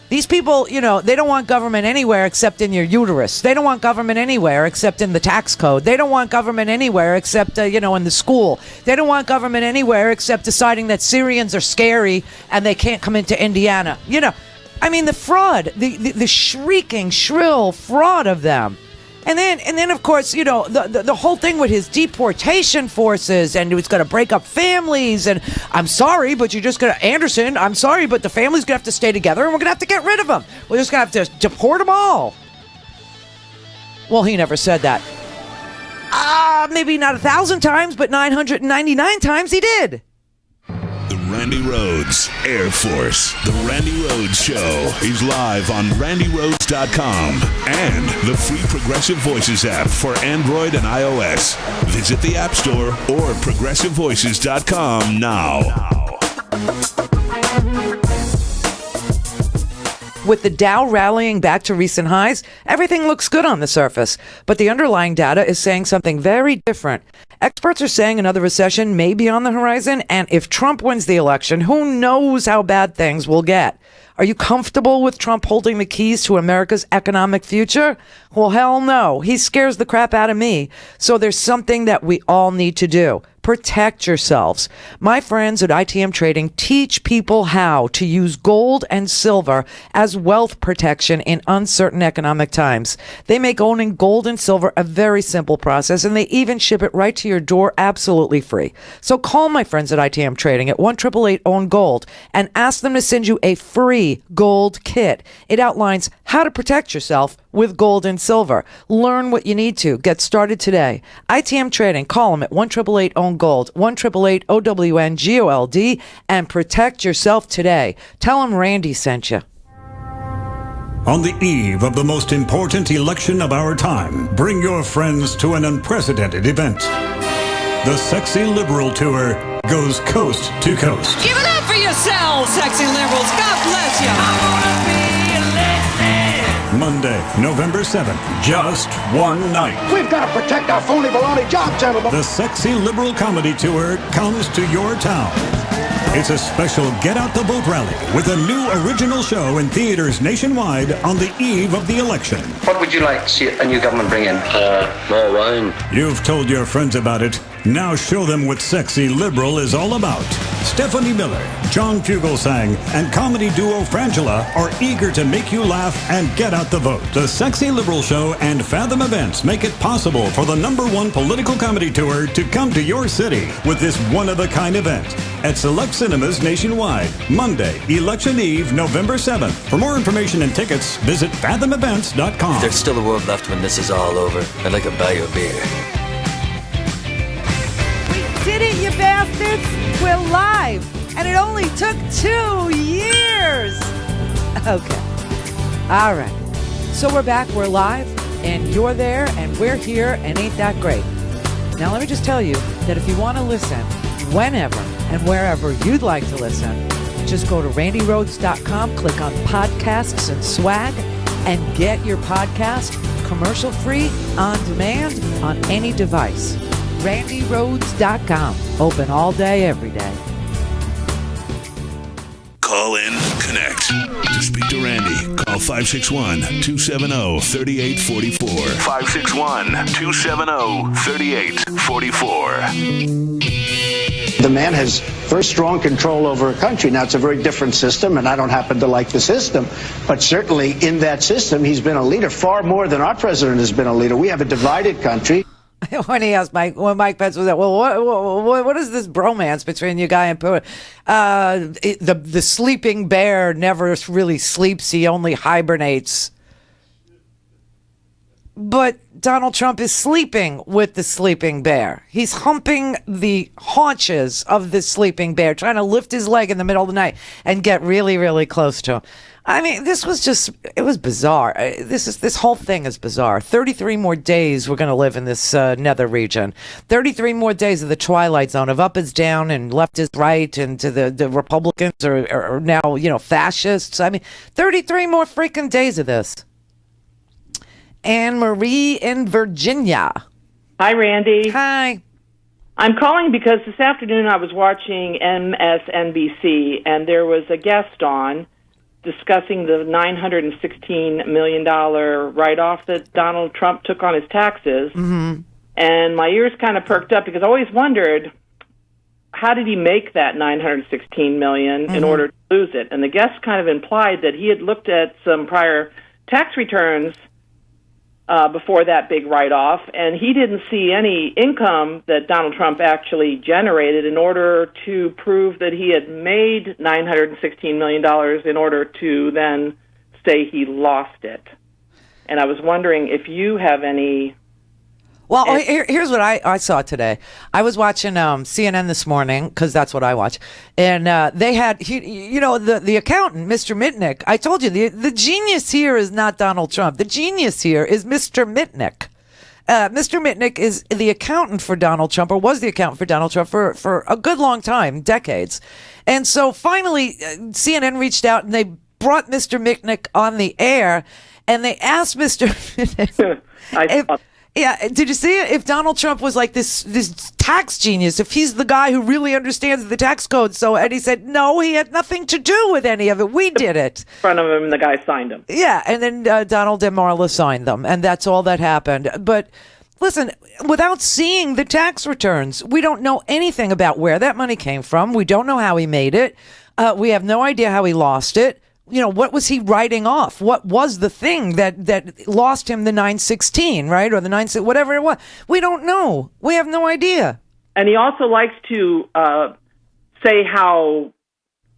These people, they don't want government anywhere except in your uterus. They don't want government anywhere except in the tax code. They don't want government anywhere except, in the school. They don't want government anywhere except deciding that Syrians are scary and they can't come into Indiana. The fraud, the shrieking, shrill fraud of them. And then, of course, the whole thing with his deportation forces, and it was going to break up families. And I'm sorry, but you're just going to, Anderson, I'm sorry, but the family's going to have to stay together, and we're going to have to get rid of them. We're just going to have to deport them all. Well, he never said that. Maybe not 1,000 times, but 999 times he did. The Randi Rhodes Air Force. The Randi Rhodes Show is live on RandiRhodes.com and the free Progressive Voices app for Android and iOS. Visit the App Store or ProgressiveVoices.com now. With the Dow rallying back to recent highs, everything looks good on the surface. But the underlying data is saying something very different. Experts are saying another recession may be on the horizon, and if Trump wins the election, who knows how bad things will get. Are you comfortable with Trump holding the keys to America's economic future? Well, hell no. He scares the crap out of me. So there's something that we all need to do. protect yourselves. My friends at ITM Trading teach people how to use gold and silver as wealth protection in uncertain economic times. They make owning gold and silver a very simple process, and they even ship it right to your door absolutely free. So call my friends at ITM Trading at 1-888-OWN-GOLD and ask them to send you a free gold kit. It outlines how to protect yourself with gold and silver. Learn what you need to. Get started today. ITM Trading. Call them at 1-888-OWN-GOLD, 1-888-OWN-GOLD, and protect yourself today. Tell them Randy sent you. On the eve of the most important election of our time, bring your friends to an unprecedented event. The Sexy Liberal Tour goes coast to coast. Give it up for yourselves, sexy liberals. God bless you. I wanna be elected. Monday, November 7th, just one night. We've got to protect our phony baloney job, gentlemen. The Sexy Liberal Comedy Tour comes to your town. It's a special Get Out the Vote rally with a new original show in theaters nationwide on the eve of the election. What would you like to see a new government bring in? More wine. You've told your friends about it. Now show them what Sexy Liberal is all about. Stephanie Miller, John Fugelsang, and comedy duo Frangela are eager to make you laugh and get out the vote. The Sexy Liberal Show and Fathom Events make it possible for the #1 political comedy tour to come to your city with this one-of-a-kind event at select cinemas nationwide. Monday, Election Eve, November 7th. For more information and tickets, visit fathomevents.com. There's still a world left when this is all over. I'd like to buy you a beer. Did it, you bastards! We're live, and it only took 2 years. Okay. All right. So we're back, we're live, and you're there, and we're here, and ain't that great? Now let me just tell you that if you want to listen whenever and wherever you'd like to listen, just go to randyrhodes.com, click on podcasts and swag, and get your podcast commercial-free, on demand, on any device. randyrhodes.com. Open all day, every day. Call in, connect. To speak to Randy, call 561-270-3844. 561-270-3844. The man has very strong control over a country. Now, it's a very different system, and I don't happen to like the system, but certainly in that system, he's been a leader far more than our president has been a leader. We have a divided country. When he asked Mike Pence was that, well, what is this bromance between you guy and Putin? The sleeping bear never really sleeps; he only hibernates. But Donald Trump is sleeping with the sleeping bear. He's humping the haunches of the sleeping bear, trying to lift his leg in the middle of the night and get really, really close to him. I mean, this was it was bizarre. This whole thing is bizarre. 33 more days we're going to live in this nether region. 33 more days of the Twilight Zone, of up is down and left is right, and to the Republicans are now, fascists. I mean, 33 more freaking days of this. Anne Marie in Virginia. Hi, Randy. Hi. I'm calling because this afternoon I was watching MSNBC, and there was a guest on discussing the $916 million write-off that Donald Trump took on his taxes. Mm-hmm. And my ears kind of perked up because I always wondered, how did he make that $916 million in order to lose it? And the guest kind of implied that he had looked at some prior tax returns before that big write-off, and he didn't see any income that Donald Trump actually generated in order to prove that he had made $916 million in order to then say he lost it. And I was wondering if you have any... Well, here's what I saw today. I was watching CNN this morning, because that's what I watch, and they had, the accountant, Mr. Mitnick. I told you, the genius here is not Donald Trump. The genius here is Mr. Mitnick. Mr. Mitnick is the accountant for Donald Trump, or was the accountant for Donald Trump for a good long time, decades. And so finally, CNN reached out, and they brought Mr. Mitnick on the air, and they asked Mr. Mitnick... Yeah, did you see it? If Donald Trump was like this tax genius, if he's the guy who really understands the tax code, and he said, no, he had nothing to do with any of it. We did it. In front of him, the guy signed them. Yeah, and then Donald DeMarla signed them, and that's all that happened. But Listen, without seeing the tax returns, we don't know anything about where that money came from. We don't know how he made it. We have no idea how he lost it. You know, what was he writing off? What was the thing that lost him the 916, right? Or the 96, whatever it was. We don't know. We have no idea. And he also likes to say how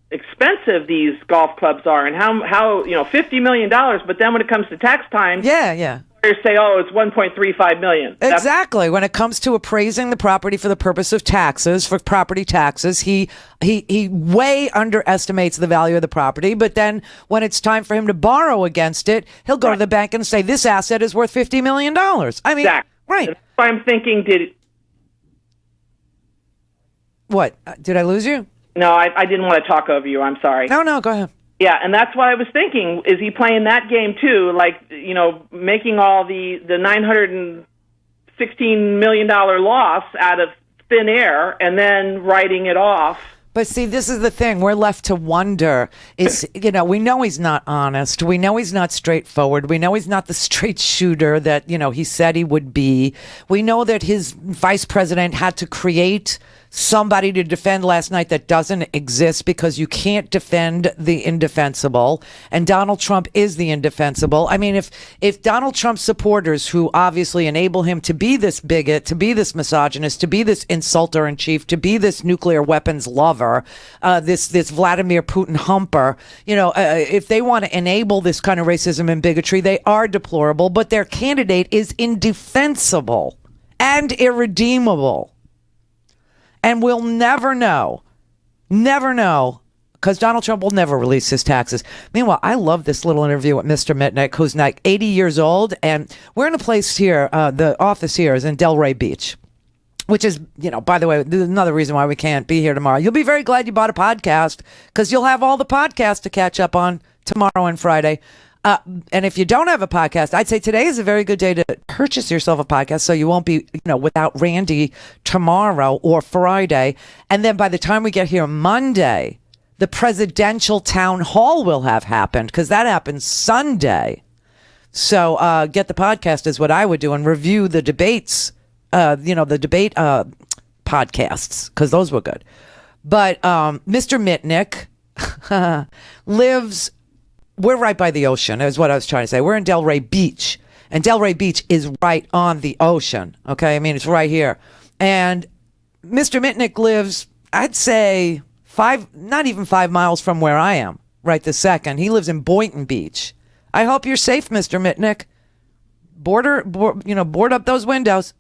expensive these golf clubs are and how $50 million, but then when it comes to tax time, lawyers say, oh, it's $1.35 million. Exactly. When it comes to appraising the property for the purpose of taxes, for property taxes, he way underestimates the value of the property, but then when it's time for him to borrow against it, he'll go to the bank and say, this asset is worth $50 million. I mean, right. That's why I'm thinking, What? Did I lose you? No, I didn't want to talk over you. I'm sorry. No, go ahead. Yeah, and that's what I was thinking. Is he playing that game too? Like, making all the $916 million loss out of thin air and then writing it off. But see, this is the thing. We're left to wonder. We know he's not honest. We know he's not straightforward. We know he's not the straight shooter that, he said he would be. We know that his vice president had to create somebody to defend last night that doesn't exist because you can't defend the indefensible. And Donald Trump is the indefensible. I mean, if Donald Trump's supporters, who obviously enable him to be this bigot, to be this misogynist, to be this insulter in chief, to be this nuclear weapons lover, this Vladimir Putin humper, if they want to enable this kind of racism and bigotry, they are deplorable, but their candidate is indefensible and irredeemable. And we'll never know, because Donald Trump will never release his taxes. Meanwhile, I love this little interview with Mr. Mitnick, who's like 80 years old. And we're in a place here, the office here is in Delray Beach, which is, by the way, another reason why we can't be here tomorrow. You'll be very glad you bought a podcast because you'll have all the podcasts to catch up on tomorrow and Friday. And if you don't have a podcast, I'd say today is a very good day to purchase yourself a podcast so you won't be, without Randi tomorrow or Friday. And then by the time we get here Monday, the presidential town hall will have happened because that happens Sunday. So get the podcast is what I would do and review the debates, the debate podcasts because those were good. But Mr. Mitnick lives... We're right by the ocean, is what I was trying to say. We're in Delray Beach, and Delray Beach is right on the ocean, okay? I mean, it's right here. And Mr. Mitnick lives, I'd say, not even 5 miles from where I am right this second. He lives in Boynton Beach. I hope you're safe, Mr. Mitnick. Board up those windows.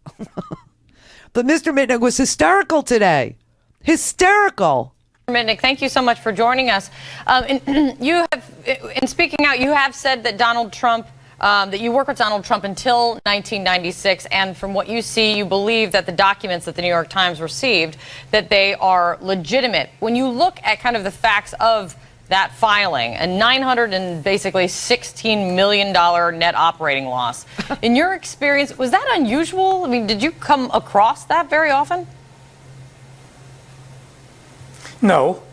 But Mr. Mitnick was hysterical today. Hysterical. Mitnick, thank you so much for joining us. In speaking out, you have said that Donald Trump, that you work with Donald Trump until 1996, and from what you see, you believe that the documents that the New York Times received, that they are legitimate. When you look at kind of the facts of that filing, a $916 million net operating loss, in your experience, was that unusual? I mean, did you come across that very often? No.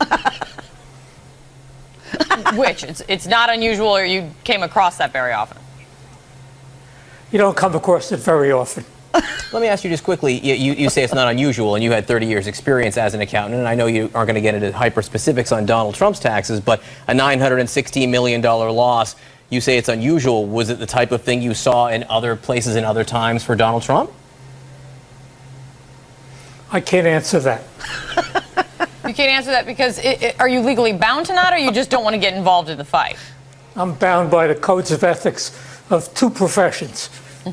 Which? It's not unusual, or you came across that very often? You don't come across it very often. Let me ask you just quickly, you say it's not unusual, and you had 30 years experience as an accountant, and I know you aren't going to get into hyper-specifics on Donald Trump's taxes, but a $916 million loss, you say it's unusual. Was it the type of thing you saw in other places and other times for Donald Trump? I can't answer that. You can't answer that because are you legally bound to not, or you just don't want to get involved in the fight? I'm bound by the codes of ethics of two professions.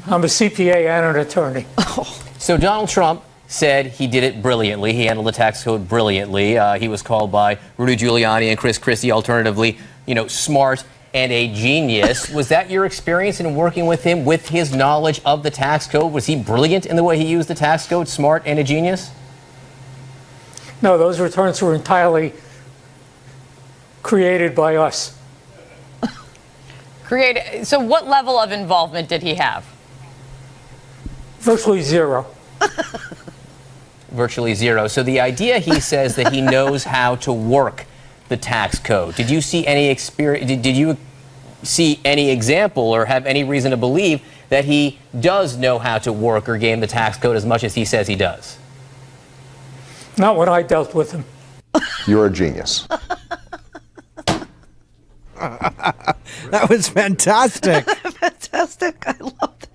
I'm a CPA and an attorney. So Donald Trump said he did it brilliantly. He handled the tax code brilliantly. He was called by Rudy Giuliani and Chris Christie, alternatively, smart and a genius. Was that your experience in working with him, with his knowledge of the tax code? Was he brilliant in the way he used the tax code, smart and a genius? No, those returns were entirely created by us. So what level of involvement did he have? Virtually zero. Virtually zero. So the idea, he says, that he knows how to work the tax code. Did you see any experience? Did you see any example or have any reason to believe that he does know how to work or game the tax code as much as he says he does? Not when I dealt with him. You're a genius. That was fantastic. Fantastic. I love that.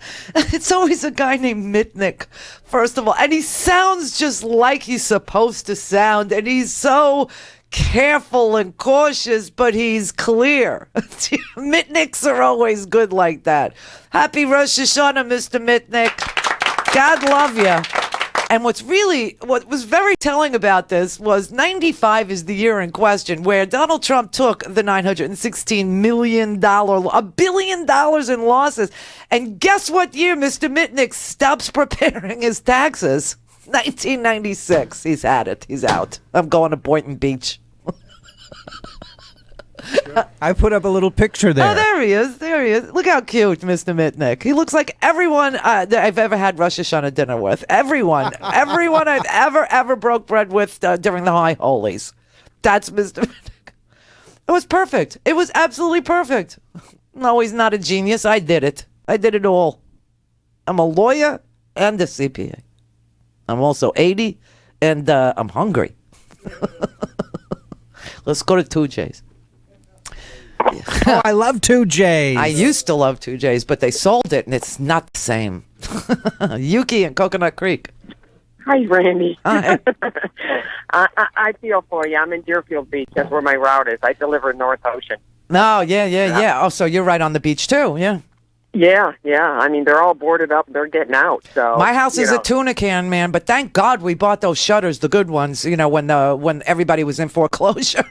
It's always a guy named Mitnick, first of all. And he sounds just like he's supposed to sound. And he's so careful and cautious, but he's clear. Mitnicks are always good like that. Happy Rosh Hashanah, Mr. Mitnick. God love you. And what was very telling about this was 95 is the year in question where Donald Trump took the $916 million, $1 billion in losses. And guess what year Mr. Mitnick stops preparing his taxes? 1996. He's had it. He's out. I'm going to Boynton Beach. I put up a little picture there. Oh, there he is. There he is. Look how cute, Mr. Mitnick. He looks like everyone that I've ever had Rosh Hashanah dinner with. Everyone I've ever broke bread with during the High Holies. That's Mr. Mitnick. It was perfect. It was absolutely perfect. No, he's not a genius. I did it. I did it all. I'm a lawyer and a CPA. I'm also 80, and I'm hungry. Let's go to 2J's. Oh, I love 2J's. I used to love 2J's, but they sold it, and it's not the same. Yuki and Coconut Creek. Hi, Randy. Hi. I feel for you. I'm in Deerfield Beach. That's where my route is. I deliver North Ocean. No, yeah. Oh, so you're right on the beach, too, yeah. Yeah. I mean, they're all boarded up. They're getting out. So my house is a tuna can, man, but thank God we bought those shutters, the good ones, when everybody was in foreclosure.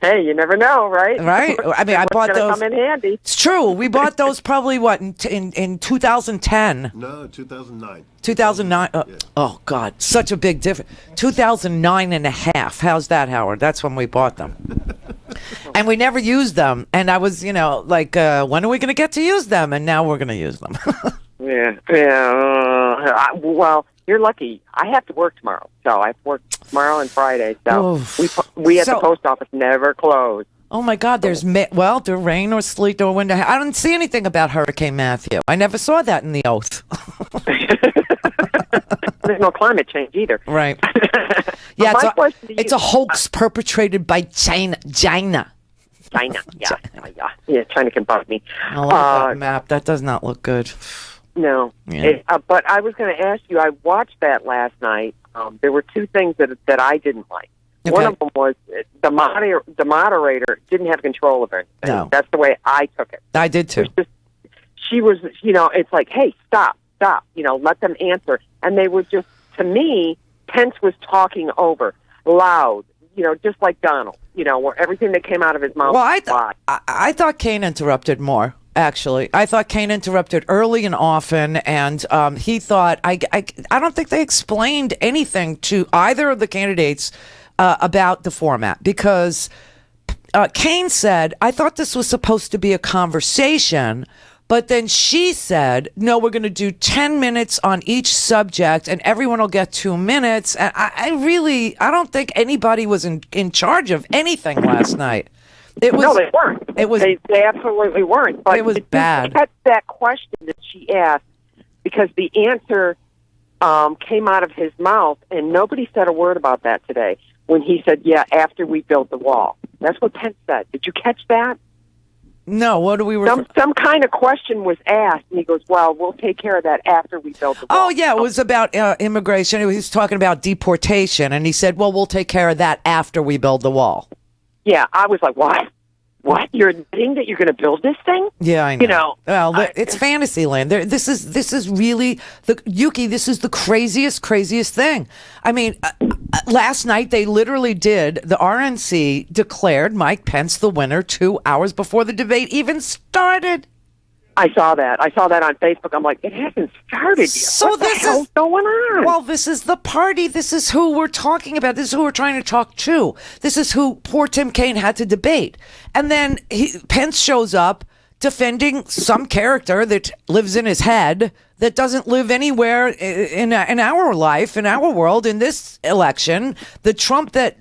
Hey, you never know, right? Right. I mean, I bought those. Come in handy. It's true. We bought those probably in 2010. No, 2009. 2009. Oh God, such a big difference. 2009 and a half. How's that, Howard? That's when we bought them. And we never used them. And I was, when are we going to get to use them? And now we're going to use them. Yeah. Well, you're lucky. I have to work tomorrow, so I have to work tomorrow and Friday. So we at the post office never close. Oh my God! There's rain or sleet or wind. I didn't see anything about Hurricane Matthew. I never saw that in the oath. There's no climate change either. Right. Yeah, it's a hoax perpetrated by China. China, yeah. China can bug me. I love that map. That does not look good. No. Yeah. But I was going to ask you, I watched that last night. There were two things that I didn't like. Okay. One of them was the moderator didn't have control of it. No. That's the way I took it. I did too. She was, it's like, hey, stop, let them answer. And they were just, to me, Pence was talking over, loud, just like Donald, where everything that came out of his mouth. Well, I thought Kane interrupted more. Actually, I thought Kane interrupted early and often, and he thought I don't think they explained anything to either of the candidates about the format, because Kane said, I thought this was supposed to be a conversation, but then she said, no, we're going to do 10 minutes on each subject and everyone will get 2 minutes. And I don't think anybody was in charge of anything last night. No, they weren't. They absolutely weren't. But it was bad. Catch that question that she asked, because the answer came out of his mouth, and nobody said a word about that today. When he said, "Yeah, after we built the wall," that's what Pence said. Did you catch that? No. What do we? Some kind of question was asked, and he goes, "Well, we'll take care of that after we build the wall." Oh yeah, it was about immigration. He was talking about deportation, and he said, "Well, we'll take care of that after we build the wall." Yeah, I was like, what? What? You're admitting that you're going to build this thing? Yeah, I know. Well, it's fantasy land. This is really Yuki. This is the craziest thing. I mean, last night they literally did. The RNC declared Mike Pence the winner 2 hours before the debate even started. I saw that on Facebook. I'm like, it hasn't started yet. So what the hell's going on? Well, this is the party. This is who we're talking about. This is who we're trying to talk to. This is who poor Tim Kaine had to debate. And then Pence shows up defending some character that lives in his head that doesn't live anywhere in our life, in our world, in this election. The Trump that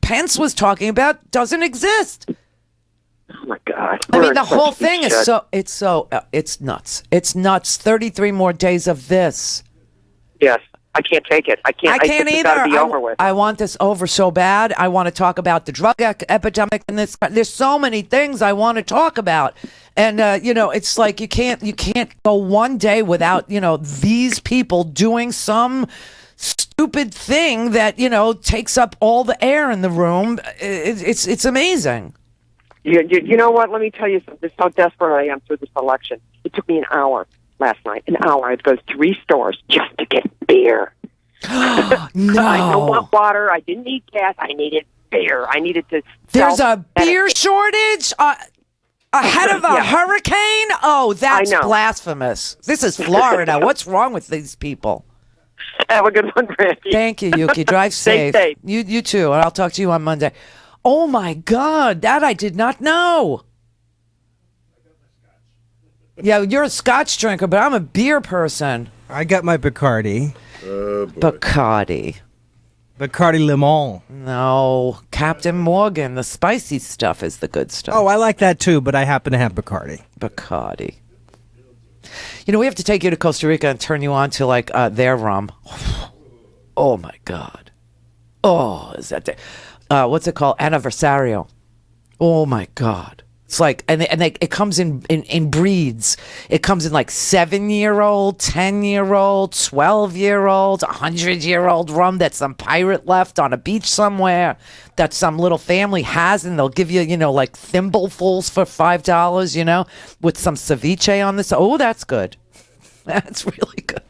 Pence was talking about doesn't exist. Oh my God! I mean, the whole thing is it's nuts. It's nuts. 33 more days of this. Yes, I can't take it. I can't either. It's got to be over with. I want this over so bad. I want to talk about the drug epidemic in this. There's so many things I want to talk about, and it's like you can't go one day without these people doing some stupid thing that takes up all the air in the room. It's amazing. You know what? Let me tell you something. How desperate I am for this election. It took me an hour last night. An hour. I had to go to 3 stores just to get beer. No. I don't want water. I didn't need gas. I needed beer. I needed to. There's a beer shortage ahead of a hurricane? Oh, that's blasphemous. This is Florida. What's wrong with these people? Have a good one, Randy. Thank you, Yuki. Drive safe. Stay safe. You too. And I'll talk to you on Monday. Oh, my God. That I did not know. Yeah, you're a scotch drinker, but I'm a beer person. I got my Bacardi. Bacardi. Bacardi Limon. No, Captain Morgan. The spicy stuff is the good stuff. Oh, I like that too, but I happen to have Bacardi. Bacardi. We have to take you to Costa Rica and turn you on to their rum. Oh my God. Oh, is that what's it called? Anniversario. Oh my God. It's like, it comes in breeds. It comes in 7-year-old, 10-year-old, 12-year-old, 100-year-old rum that some pirate left on a beach somewhere that some little family has, and they'll give you, thimblefuls for $5, with some ceviche on this. Oh, that's good. That's really good.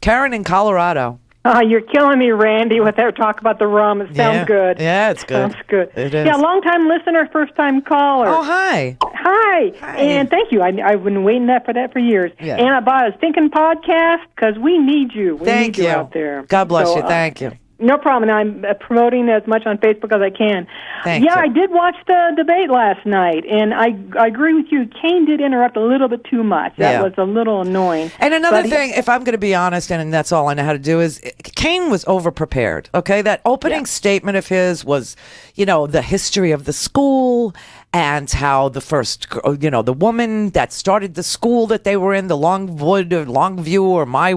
Karen in Colorado. You're killing me, Randy, with that talk about the rum. It sounds good. Yeah, it's good. Sounds good. It is. Yeah, long-time listener, first-time caller. Oh, hi. Hi. And thank you. I've been waiting for that for years. Yeah. And I bought a stinking podcast because we need you. We need you out there. God bless you. Thank you. No problem. And I'm promoting as much on Facebook as I can. Thank you. I did watch the debate last night, and I agree with you. Kane did interrupt a little bit too much. That was a little annoying. And another thing, if I'm going to be honest, and that's all I know how to do, is Kane was over-prepared, okay? That opening statement of his was, the history of the school and how the first, the woman that started the school that they were in, the Longwood or Longview or My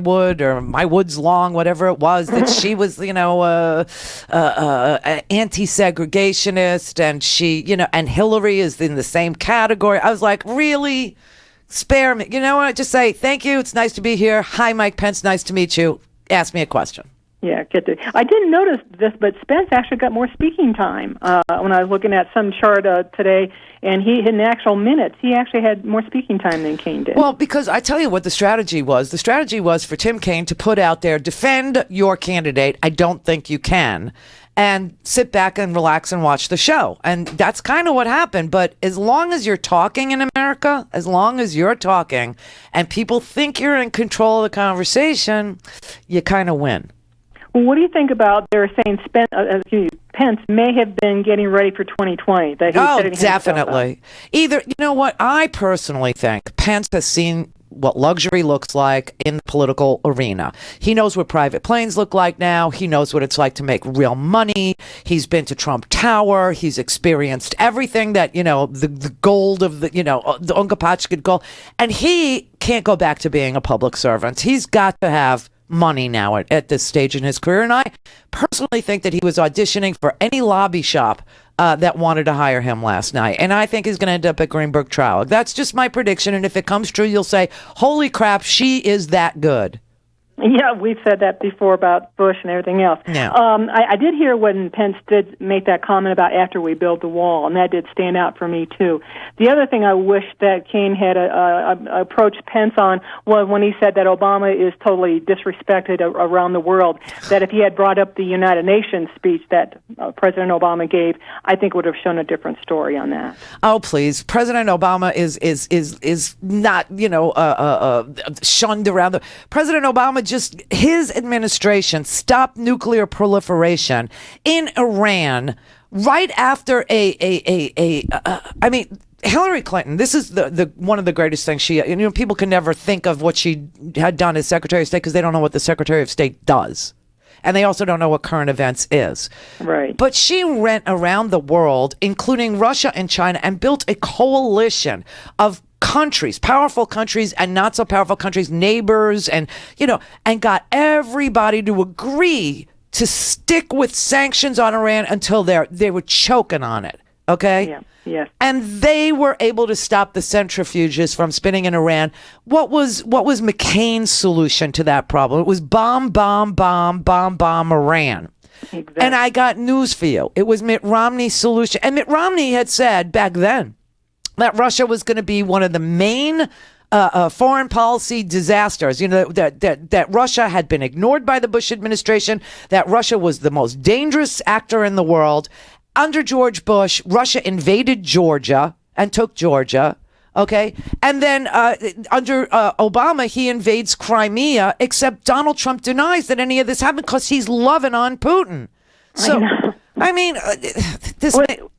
Woods Long, whatever it was, that she was, anti-segregationist, and she, and Hillary is in the same category. I was like, really? Spare me. You know what? Just say, thank you. It's nice to be here. Hi, Mike Pence. Nice to meet you. Ask me a question. Yeah, I didn't notice this, but Spence actually got more speaking time when I was looking at some chart today, and in actual minutes, he actually had more speaking time than Kane did. Well, because I tell you what the strategy was. The strategy was for Tim Kaine to put out there, defend your candidate. I don't think you can. And sit back and relax and watch the show. And that's kind of what happened. But as long as you're talking in America, as long as you're talking, and people think you're in control of the conversation, you kind of win. Well, what do you think about they're saying Pence may have been getting ready for 2020? Definitely. Either, you know what, I personally think Pence has seen what luxury looks like in the political arena. He knows what private planes look like now. He knows what it's like to make real money. He's been to Trump Tower. He's experienced everything that, the gold of the Ungapachkin gold. And he can't go back to being a public servant. He's got to have money now at this stage in his career. And I personally think that he was auditioning for any lobby shop that wanted to hire him last night. And I think he's going to end up at Greenberg Trial. That's just my prediction. And if it comes true, you'll say, holy crap, she is that good. Yeah, we've said that before about Bush and everything else. Yeah. I did hear when Pence did make that comment about after we build the wall, and that did stand out for me, too. The other thing I wish that Kane had approached Pence on was when he said that Obama is totally disrespected around the world, that if he had brought up the United Nations speech that President Obama gave, I think would have shown a different story on that. Oh, please. President Obama is not, shunned around. President Obama his administration stopped nuclear proliferation in Iran right after I mean, Hillary Clinton, this is the one of the greatest things people can never think of what she had done as Secretary of State because they don't know what the Secretary of State does. And they also don't know what current events is. Right. But she went around the world, including Russia and China, and built a coalition of countries, powerful countries and not so powerful countries, neighbors, and, and got everybody to agree to stick with sanctions on Iran until they were choking on it. Okay? Yeah. Yes. And they were able to stop the centrifuges from spinning in Iran. What was McCain's solution to that problem? It was bomb Iran. Exactly. And I got news for you. It was Mitt Romney's solution. And Mitt Romney had said back then that Russia was going to be one of the main foreign policy disasters. That Russia had been ignored by the Bush administration, that Russia was the most dangerous actor in the world. Under George Bush, Russia invaded Georgia and took Georgia, okay? And then under Obama, he invades Crimea, except Donald Trump denies that any of this happened because he's loving on Putin. So, I mean,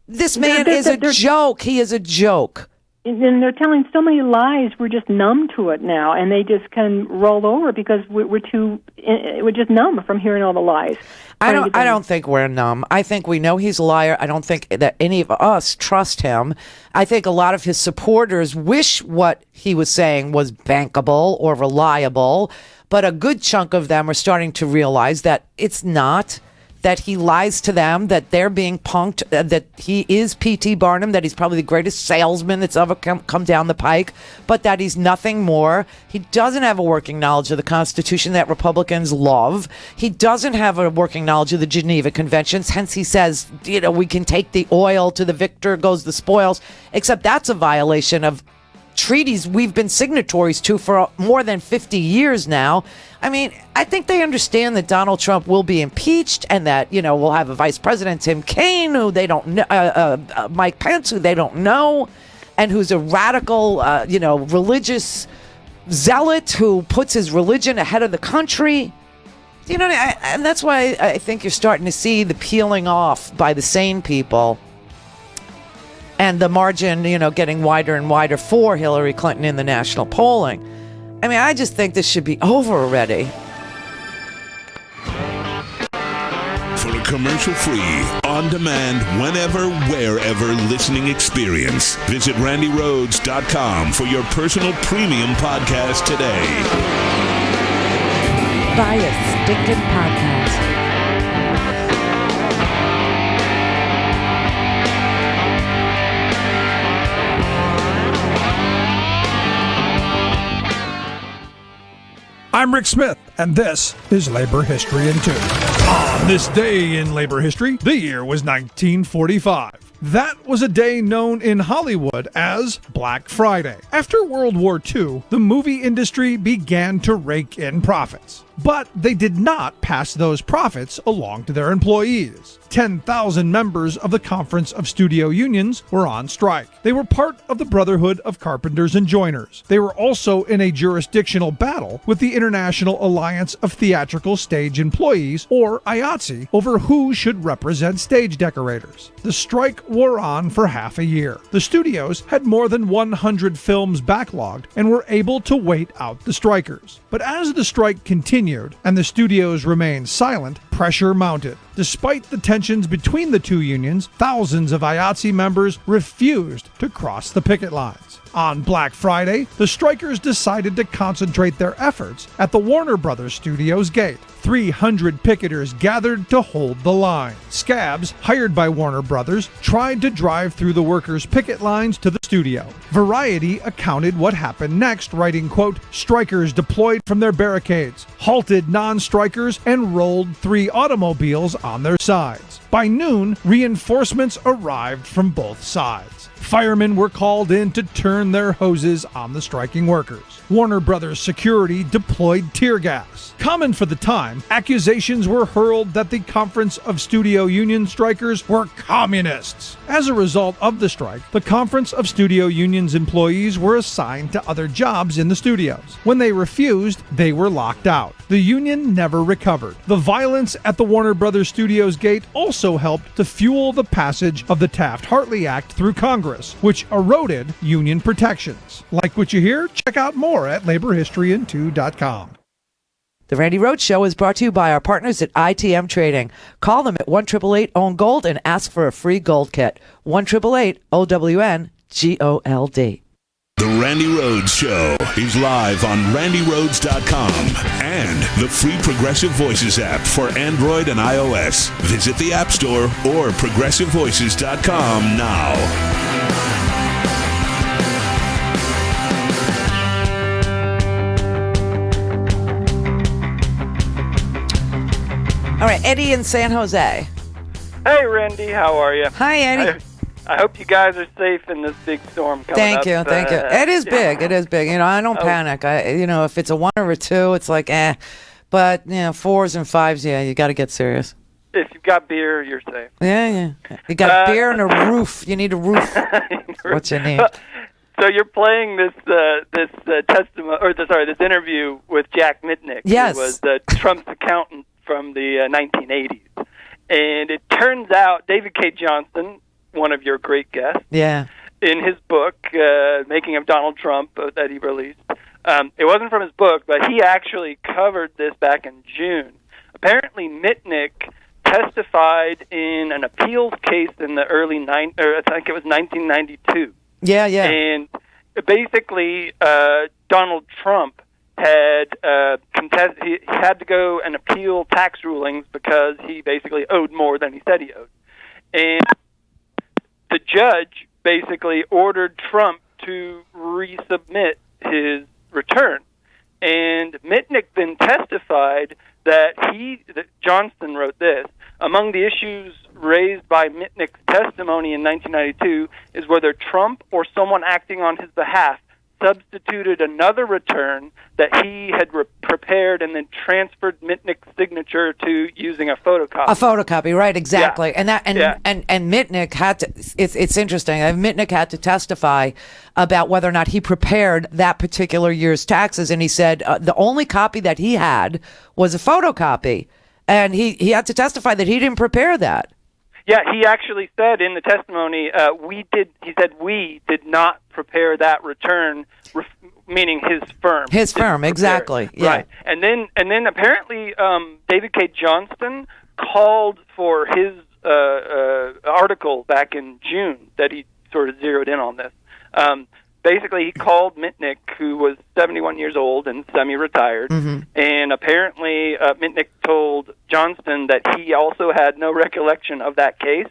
this man is a joke. He is a joke. And they're telling so many lies, we're just numb to it now, and they just can roll over because we're just numb from hearing all the lies. I don't think we're numb. I think we know he's a liar. I don't think that any of us trust him. I think a lot of his supporters wish what he was saying was bankable or reliable, but a good chunk of them are starting to realize that it's not, that he lies to them, that they're being punked, that he is P.T. Barnum, that he's probably the greatest salesman that's ever come down the pike, but that he's nothing more. He doesn't have a working knowledge of the Constitution that Republicans love. He doesn't have a working knowledge of the Geneva Conventions. Hence, he says, we can take the oil, to the victor goes the spoils, except that's a violation of treaties we've been signatories to for more than 50 years now. I mean, I think they understand that Donald Trump will be impeached and that, we'll have a Vice President, Tim Kaine, who they don't know, Mike Pence, who they don't know, and who's a radical, religious zealot who puts his religion ahead of the country. And that's why I think you're starting to see the peeling off by the sane people. And the margin, getting wider and wider for Hillary Clinton in the national polling. I mean, I just think this should be over already. For a commercial-free, on-demand, whenever, wherever listening experience, visit randyrhodes.com for your personal premium podcast today. Buy a stinking podcast. I'm Rick Smith, and this is Labor History in 2. On this day in labor history, the year was 1945. That was a day known in Hollywood as Black Friday. After World War II, the movie industry began to rake in profits. But they did not pass those profits along to their employees. 10,000 members of the Conference of Studio Unions were on strike. They were part of the Brotherhood of Carpenters and Joiners. They were also in a jurisdictional battle with the International Alliance of Theatrical Stage Employees, or IATSE, over who should represent stage decorators. The strike wore on for half a year. The studios had more than 100 films backlogged and were able to wait out the strikers. But as the strike continued and the studios remained silent, pressure mounted. Despite the tensions between the two unions, thousands of IATSE members refused to cross the picket lines. On Black Friday, the strikers decided to concentrate their efforts at the Warner Brothers Studios gate. 300 picketers gathered to hold the line. Scabs, hired by Warner Brothers, tried to drive through the workers' picket lines to the studio. Variety accounted what happened next, writing, quote, "Strikers deployed from their barricades, halted non-strikers, and rolled 3 automobiles on their sides. By noon, reinforcements arrived from both sides. Firemen were called in to turn their hoses on the striking workers. Warner Brothers security deployed tear gas. Common for the time, accusations were hurled that the Conference of Studio Union strikers were communists. As a result of the strike, the Conference of Studio Union's employees were assigned to other jobs in the studios. When they refused, they were locked out. The union never recovered. The violence at the Warner Brothers Studios gate also helped to fuel the passage of the Taft-Hartley Act through Congress, which eroded union protections. Like what you hear? Check out more at laborhistoryin2.com. The Randi Rhodes Show is brought to you by our partners at ITM Trading. Call them at 1-888-OWN-GOLD and ask for a free gold kit. 1-888-OWN-GOLD. The Randi Rhodes Show is live on randyrhodes.com and the free Progressive Voices app for Android and iOS. Visit the App Store or progressivevoices.com now. All right, Eddie in San Jose. Hey, Randy, how are you? Hi, Eddie. I hope you guys are safe in this big storm coming up. Thank you. It is big. It is big. I don't panic. If it's a 1 or a 2, it's like, eh. But, 4s and 5s, yeah, you got to get serious. If you've got beer, you're safe. Yeah. You got beer and a roof. You need a roof. What you need. So you're playing this testimony, this interview with Jack Mitnick, yes, who was Trump's accountant from the 1980s. And it turns out David K. Johnston, one of your great guests, in his book, Making of Donald Trump, that he released, it wasn't from his book, but he actually covered this back in June. Apparently, Mitnick testified in an appeals case in the early I think it was 1992. Yeah. And basically, Donald Trump had he had to go and appeal tax rulings because he basically owed more than he said he owed. And the judge basically ordered Trump to resubmit his return. And Mitnick then testified that Johnston wrote this, among the issues raised by Mitnick's testimony in 1992 is whether Trump or someone acting on his behalf substituted another return that he had prepared and then transferred Mitnick's signature to using a photocopy. A photocopy, right? Exactly. Yeah. And Mitnick had to. It's interesting. Mitnick had to testify about whether or not he prepared that particular year's taxes, and he said the only copy that he had was a photocopy, and he had to testify that he didn't prepare that. Yeah, he actually said in the testimony, we did not prepare that return, meaning his firm. His firm, exactly. Yeah. Right. And then apparently David K. Johnston called for his article back in June that he sort of zeroed in on this. Basically, he called Mitnick, who was 71 years old and semi-retired, and apparently Mitnick told Johnston that he also had no recollection of that case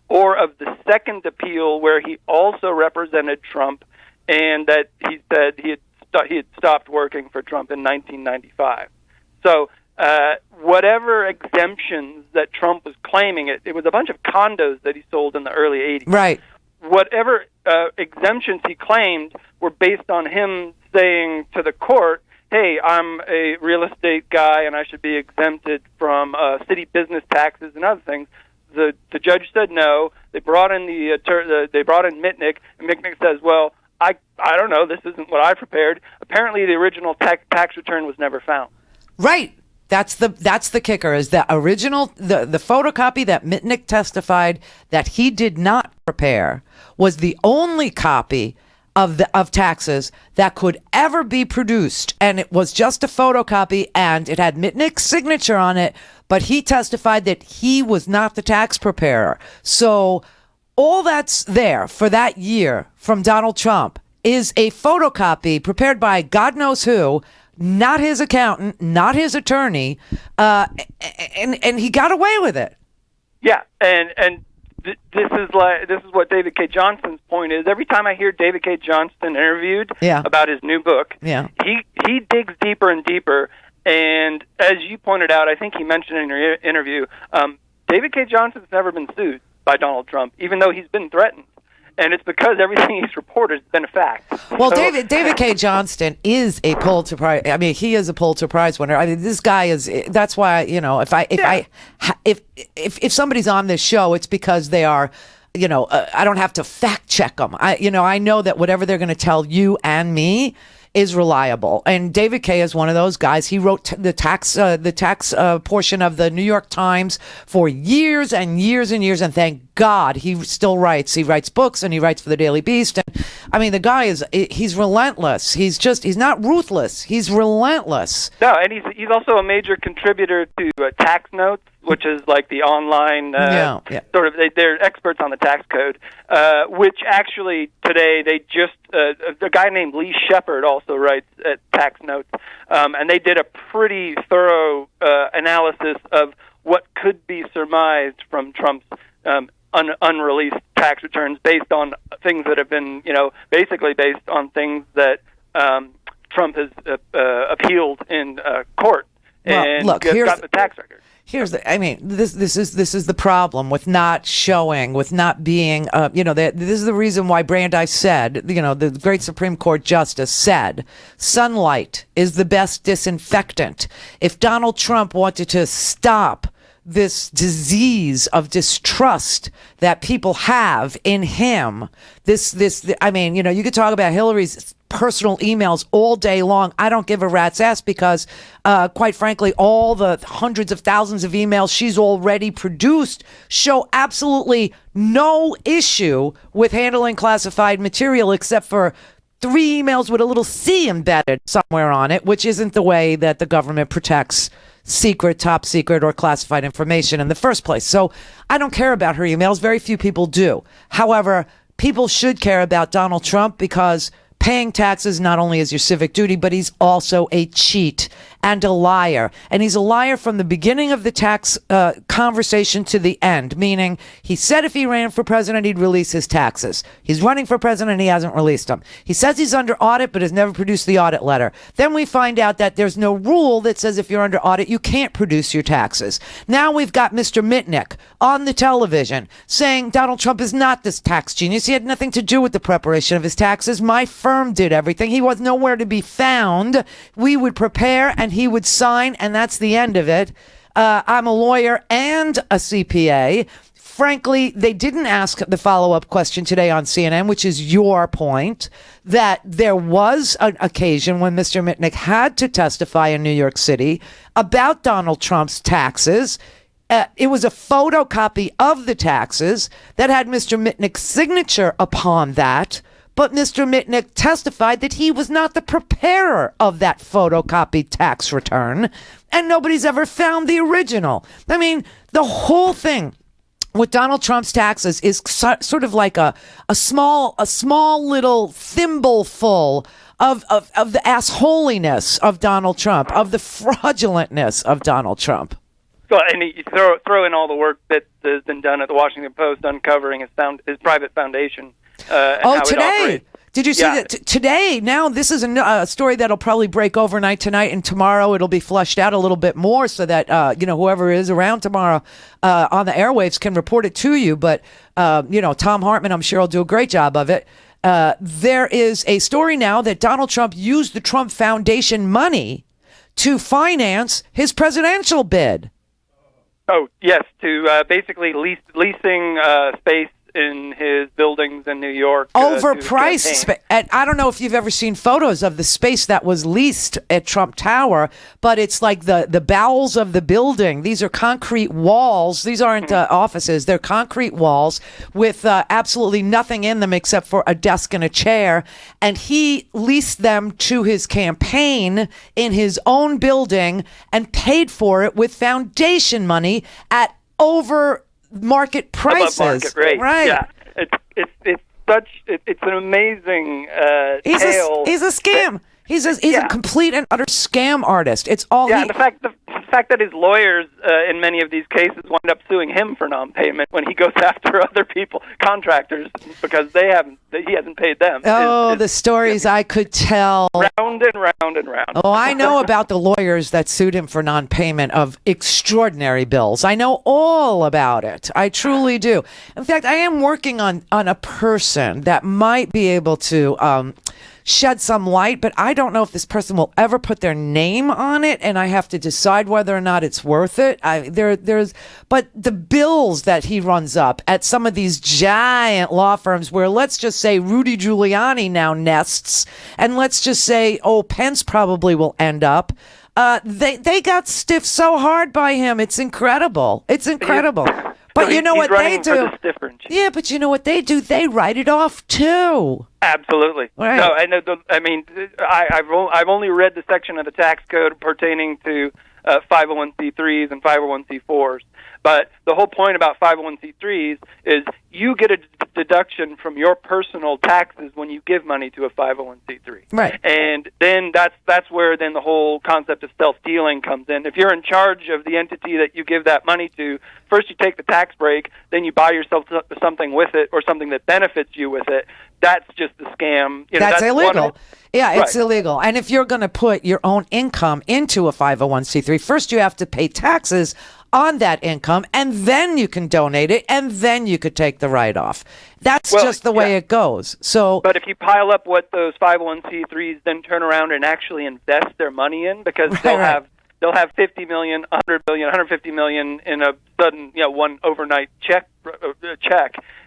or of the second appeal where he also represented Trump, and that he said he had stopped working for Trump in 1995. So whatever exemptions that Trump was claiming, it was a bunch of condos that he sold in the early 80s. Right. Whatever exemptions he claimed were based on him saying to the court, hey, I'm a real estate guy and I should be exempted from city business taxes and other things. The judge said no. They brought in they brought in Mitnick, and Mitnick says, well, I don't know, this isn't what I prepared. Apparently the original tax return was never found. Right. That's the kicker, is the original, the photocopy that Mitnick testified that he did not prepare was the only copy of taxes that could ever be produced, and it was just a photocopy, and it had Mitnick's signature on it, but he testified that he was not the tax preparer. So all that's there for that year from Donald Trump is a photocopy prepared by God knows who, not his accountant, not his attorney, and he got away with it. Yeah, and this is what David K. Johnston's point is. Every time I hear David K. Johnston interviewed about his new book, he digs deeper and deeper. And as you pointed out, I think he mentioned in your interview, David K. Johnston's never been sued by Donald Trump, even though he's been threatened. And it's because everything he's reported has been a fact. Well, David K. Johnston is a Pulitzer Prize. I mean, he is a Pulitzer Prize winner. I mean, this guy is. That's why, if somebody's on this show, it's because they are. I don't have to fact check them. I know that whatever they're going to tell you and me is reliable. And David Kaye is one of those guys. He wrote the tax portion of the New York Times for years and years and years. And thank God he still writes. He writes books and he writes for the Daily Beast. And I mean, the guy he's relentless. He's not ruthless. He's relentless. No, and he's also a major contributor to Tax Notes, which is like the online sort of, they're experts on the tax code, which actually today they just, a guy named Lee Shepard also writes at Tax Notes, and they did a pretty thorough analysis of what could be surmised from Trump's unreleased tax returns based on things that have been, basically based on things that Trump has appealed in court and got the tax record. Here's this is the problem with not showing, with not being, this is the reason why Brandeis said, the great Supreme Court justice said, sunlight is the best disinfectant. If Donald Trump wanted to stop this disease of distrust that people have in him, you could talk about Hillary's personal emails all day long. I don't give a rat's ass because, quite frankly, all the hundreds of thousands of emails she's already produced show absolutely no issue with handling classified material except for 3 emails with a little C embedded somewhere on it, which isn't the way that the government protects secret, top secret, or classified information in the first place. So I don't care about her emails. Very few people do. However, people should care about Donald Trump because paying taxes not only is your civic duty, but he's also a cheat and a liar. And he's a liar from the beginning of the tax conversation to the end, meaning he said if he ran for president, he'd release his taxes. He's running for president, he hasn't released them. He says he's under audit, but has never produced the audit letter. Then we find out that there's no rule that says if you're under audit, you can't produce your taxes. Now we've got Mr. Mitnick on the television saying Donald Trump is not this tax genius. He had nothing to do with the preparation of his taxes. My firm did everything. He was nowhere to be found. We would prepare and he would sign, and that's the end of it. I'm a lawyer and a CPA. Frankly, they didn't ask the follow-up question today on CNN, which is your point, that there was an occasion when Mr. Mitnick had to testify in New York City about Donald Trump's taxes. It was a photocopy of the taxes that had Mr. Mitnick's signature upon that. But Mr. Mitnick testified that he was not the preparer of that photocopied tax return, and nobody's ever found the original. I mean, the whole thing with Donald Trump's taxes is sort of like a small little thimbleful of the assholiness of Donald Trump, of the fraudulentness of Donald Trump. Well, and you throw in all the work that has been done at the Washington Post uncovering his private foundation. Today. Did you see that today? Now, this is a story that'll probably break overnight tonight, and tomorrow it'll be fleshed out a little bit more so that, whoever is around tomorrow on the airwaves can report it to you. But, Tom Hartman, I'm sure, will do a great job of it. There is a story now that Donald Trump used the Trump Foundation money to finance his presidential bid. Oh, yes, to basically leasing space in his buildings in New York. Overpriced. And I don't know if you've ever seen photos of the space that was leased at Trump Tower, but it's like the bowels of the building. These are concrete walls. These aren't offices. They're concrete walls with absolutely nothing in them except for a desk and a chair. And he leased them to his campaign in his own building and paid for it with foundation money at over market prices. Above market rate. Right. Yeah. It's an amazing tale. He's a scam. He's a complete and utter scam artist. It's all. Yeah, and the fact that his lawyers in many of these cases wind up suing him for non-payment when he goes after other people, contractors, because he hasn't paid them. Oh, the stories I could tell. Round and round and round. Oh, I know about the lawyers that sued him for non-payment of extraordinary bills. I know all about it. I truly do. In fact, I am working on a person that might be able to shed some light, but I don't know if this person will ever put their name on it, and I have to decide whether or not it's worth it. But the bills that he runs up at some of these giant law firms where, let's just say, Rudy Giuliani now nests, and let's just say, Pence probably will end up. They got stiffed so hard by him. It's incredible. It's incredible. But you know what they do? Yeah, but you know what they do? They write it off too. Absolutely. Right. No, I know. I've only read the section of the tax code pertaining to 501c3s and 501c4s. But the whole point about 501c3s is you get a deduction from your personal taxes when you give money to a 501c3. Right. And then that's where then the whole concept of self-dealing comes in. If you're in charge of the entity that you give that money to, first you take the tax break, then you buy yourself something with it or something that benefits you with it. That's just a scam. That's illegal. Yeah, it's Right. illegal. And if you're going to put your own income into a 501c3, first you have to pay taxes on that income, and then you can donate it, and then you could take the write-off. That's just the way it goes. So, but if you pile up what those 501c3s then turn around and actually invest their money in, because they'll have 50 million, 100 million, 150 million in a sudden, one overnight check,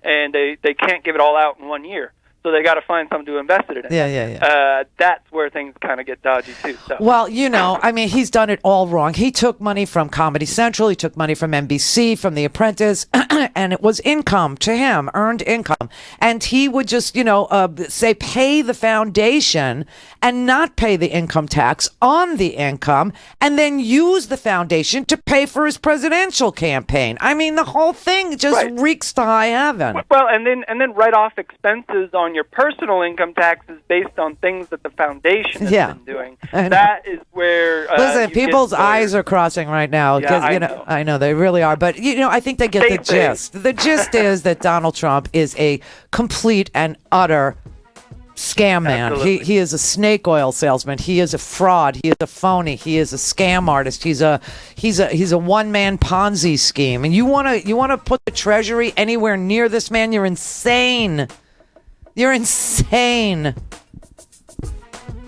and they can't give it all out in 1 year. So they got to find something to invest it in. Yeah. That's where things kind of get dodgy too. So. Well, he's done it all wrong. He took money from Comedy Central. He took money from NBC, from The Apprentice, and it was income to him, earned income. And he would just, say pay the foundation and not pay the income tax on the income, and then use the foundation to pay for his presidential campaign. I mean, the whole thing just reeks to high heaven. Well, and then write off expenses on your personal income taxes based on things that the foundation has been doing. That is where listen, people's eyes are crossing right now because I know they really are. But I think they get the gist. The gist is that Donald Trump is a complete and utter scam man. He is a snake oil salesman. He is a fraud. He is a phony. He is a scam artist. He's a one-man Ponzi scheme. And you want to put the Treasury anywhere near this man? You're insane. You're insane.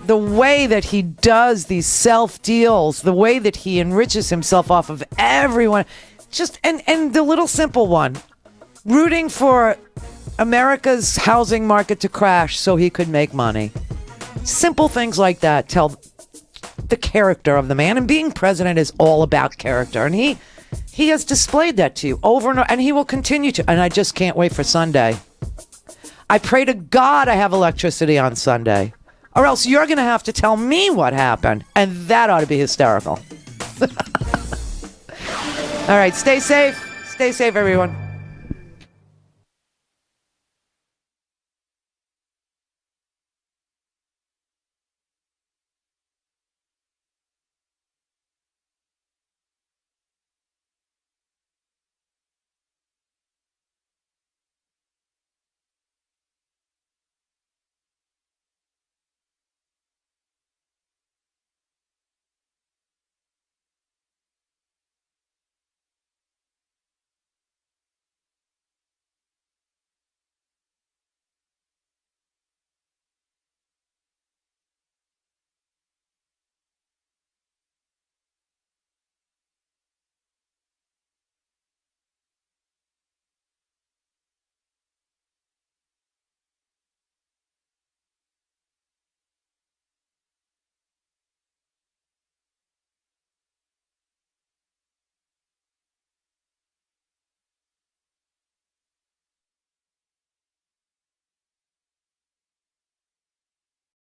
The way that he does these self-deals, the way that he enriches himself off of everyone, and the little simple one, rooting for America's housing market to crash so he could make money. Simple things like that tell the character of the man, and being president is all about character, and he has displayed that to you over and over, and he will continue to, and I just can't wait for Sunday. I pray to God I have electricity on Sunday, or else you're going to have to tell me what happened, and that ought to be hysterical. All right, stay safe. Stay safe, everyone.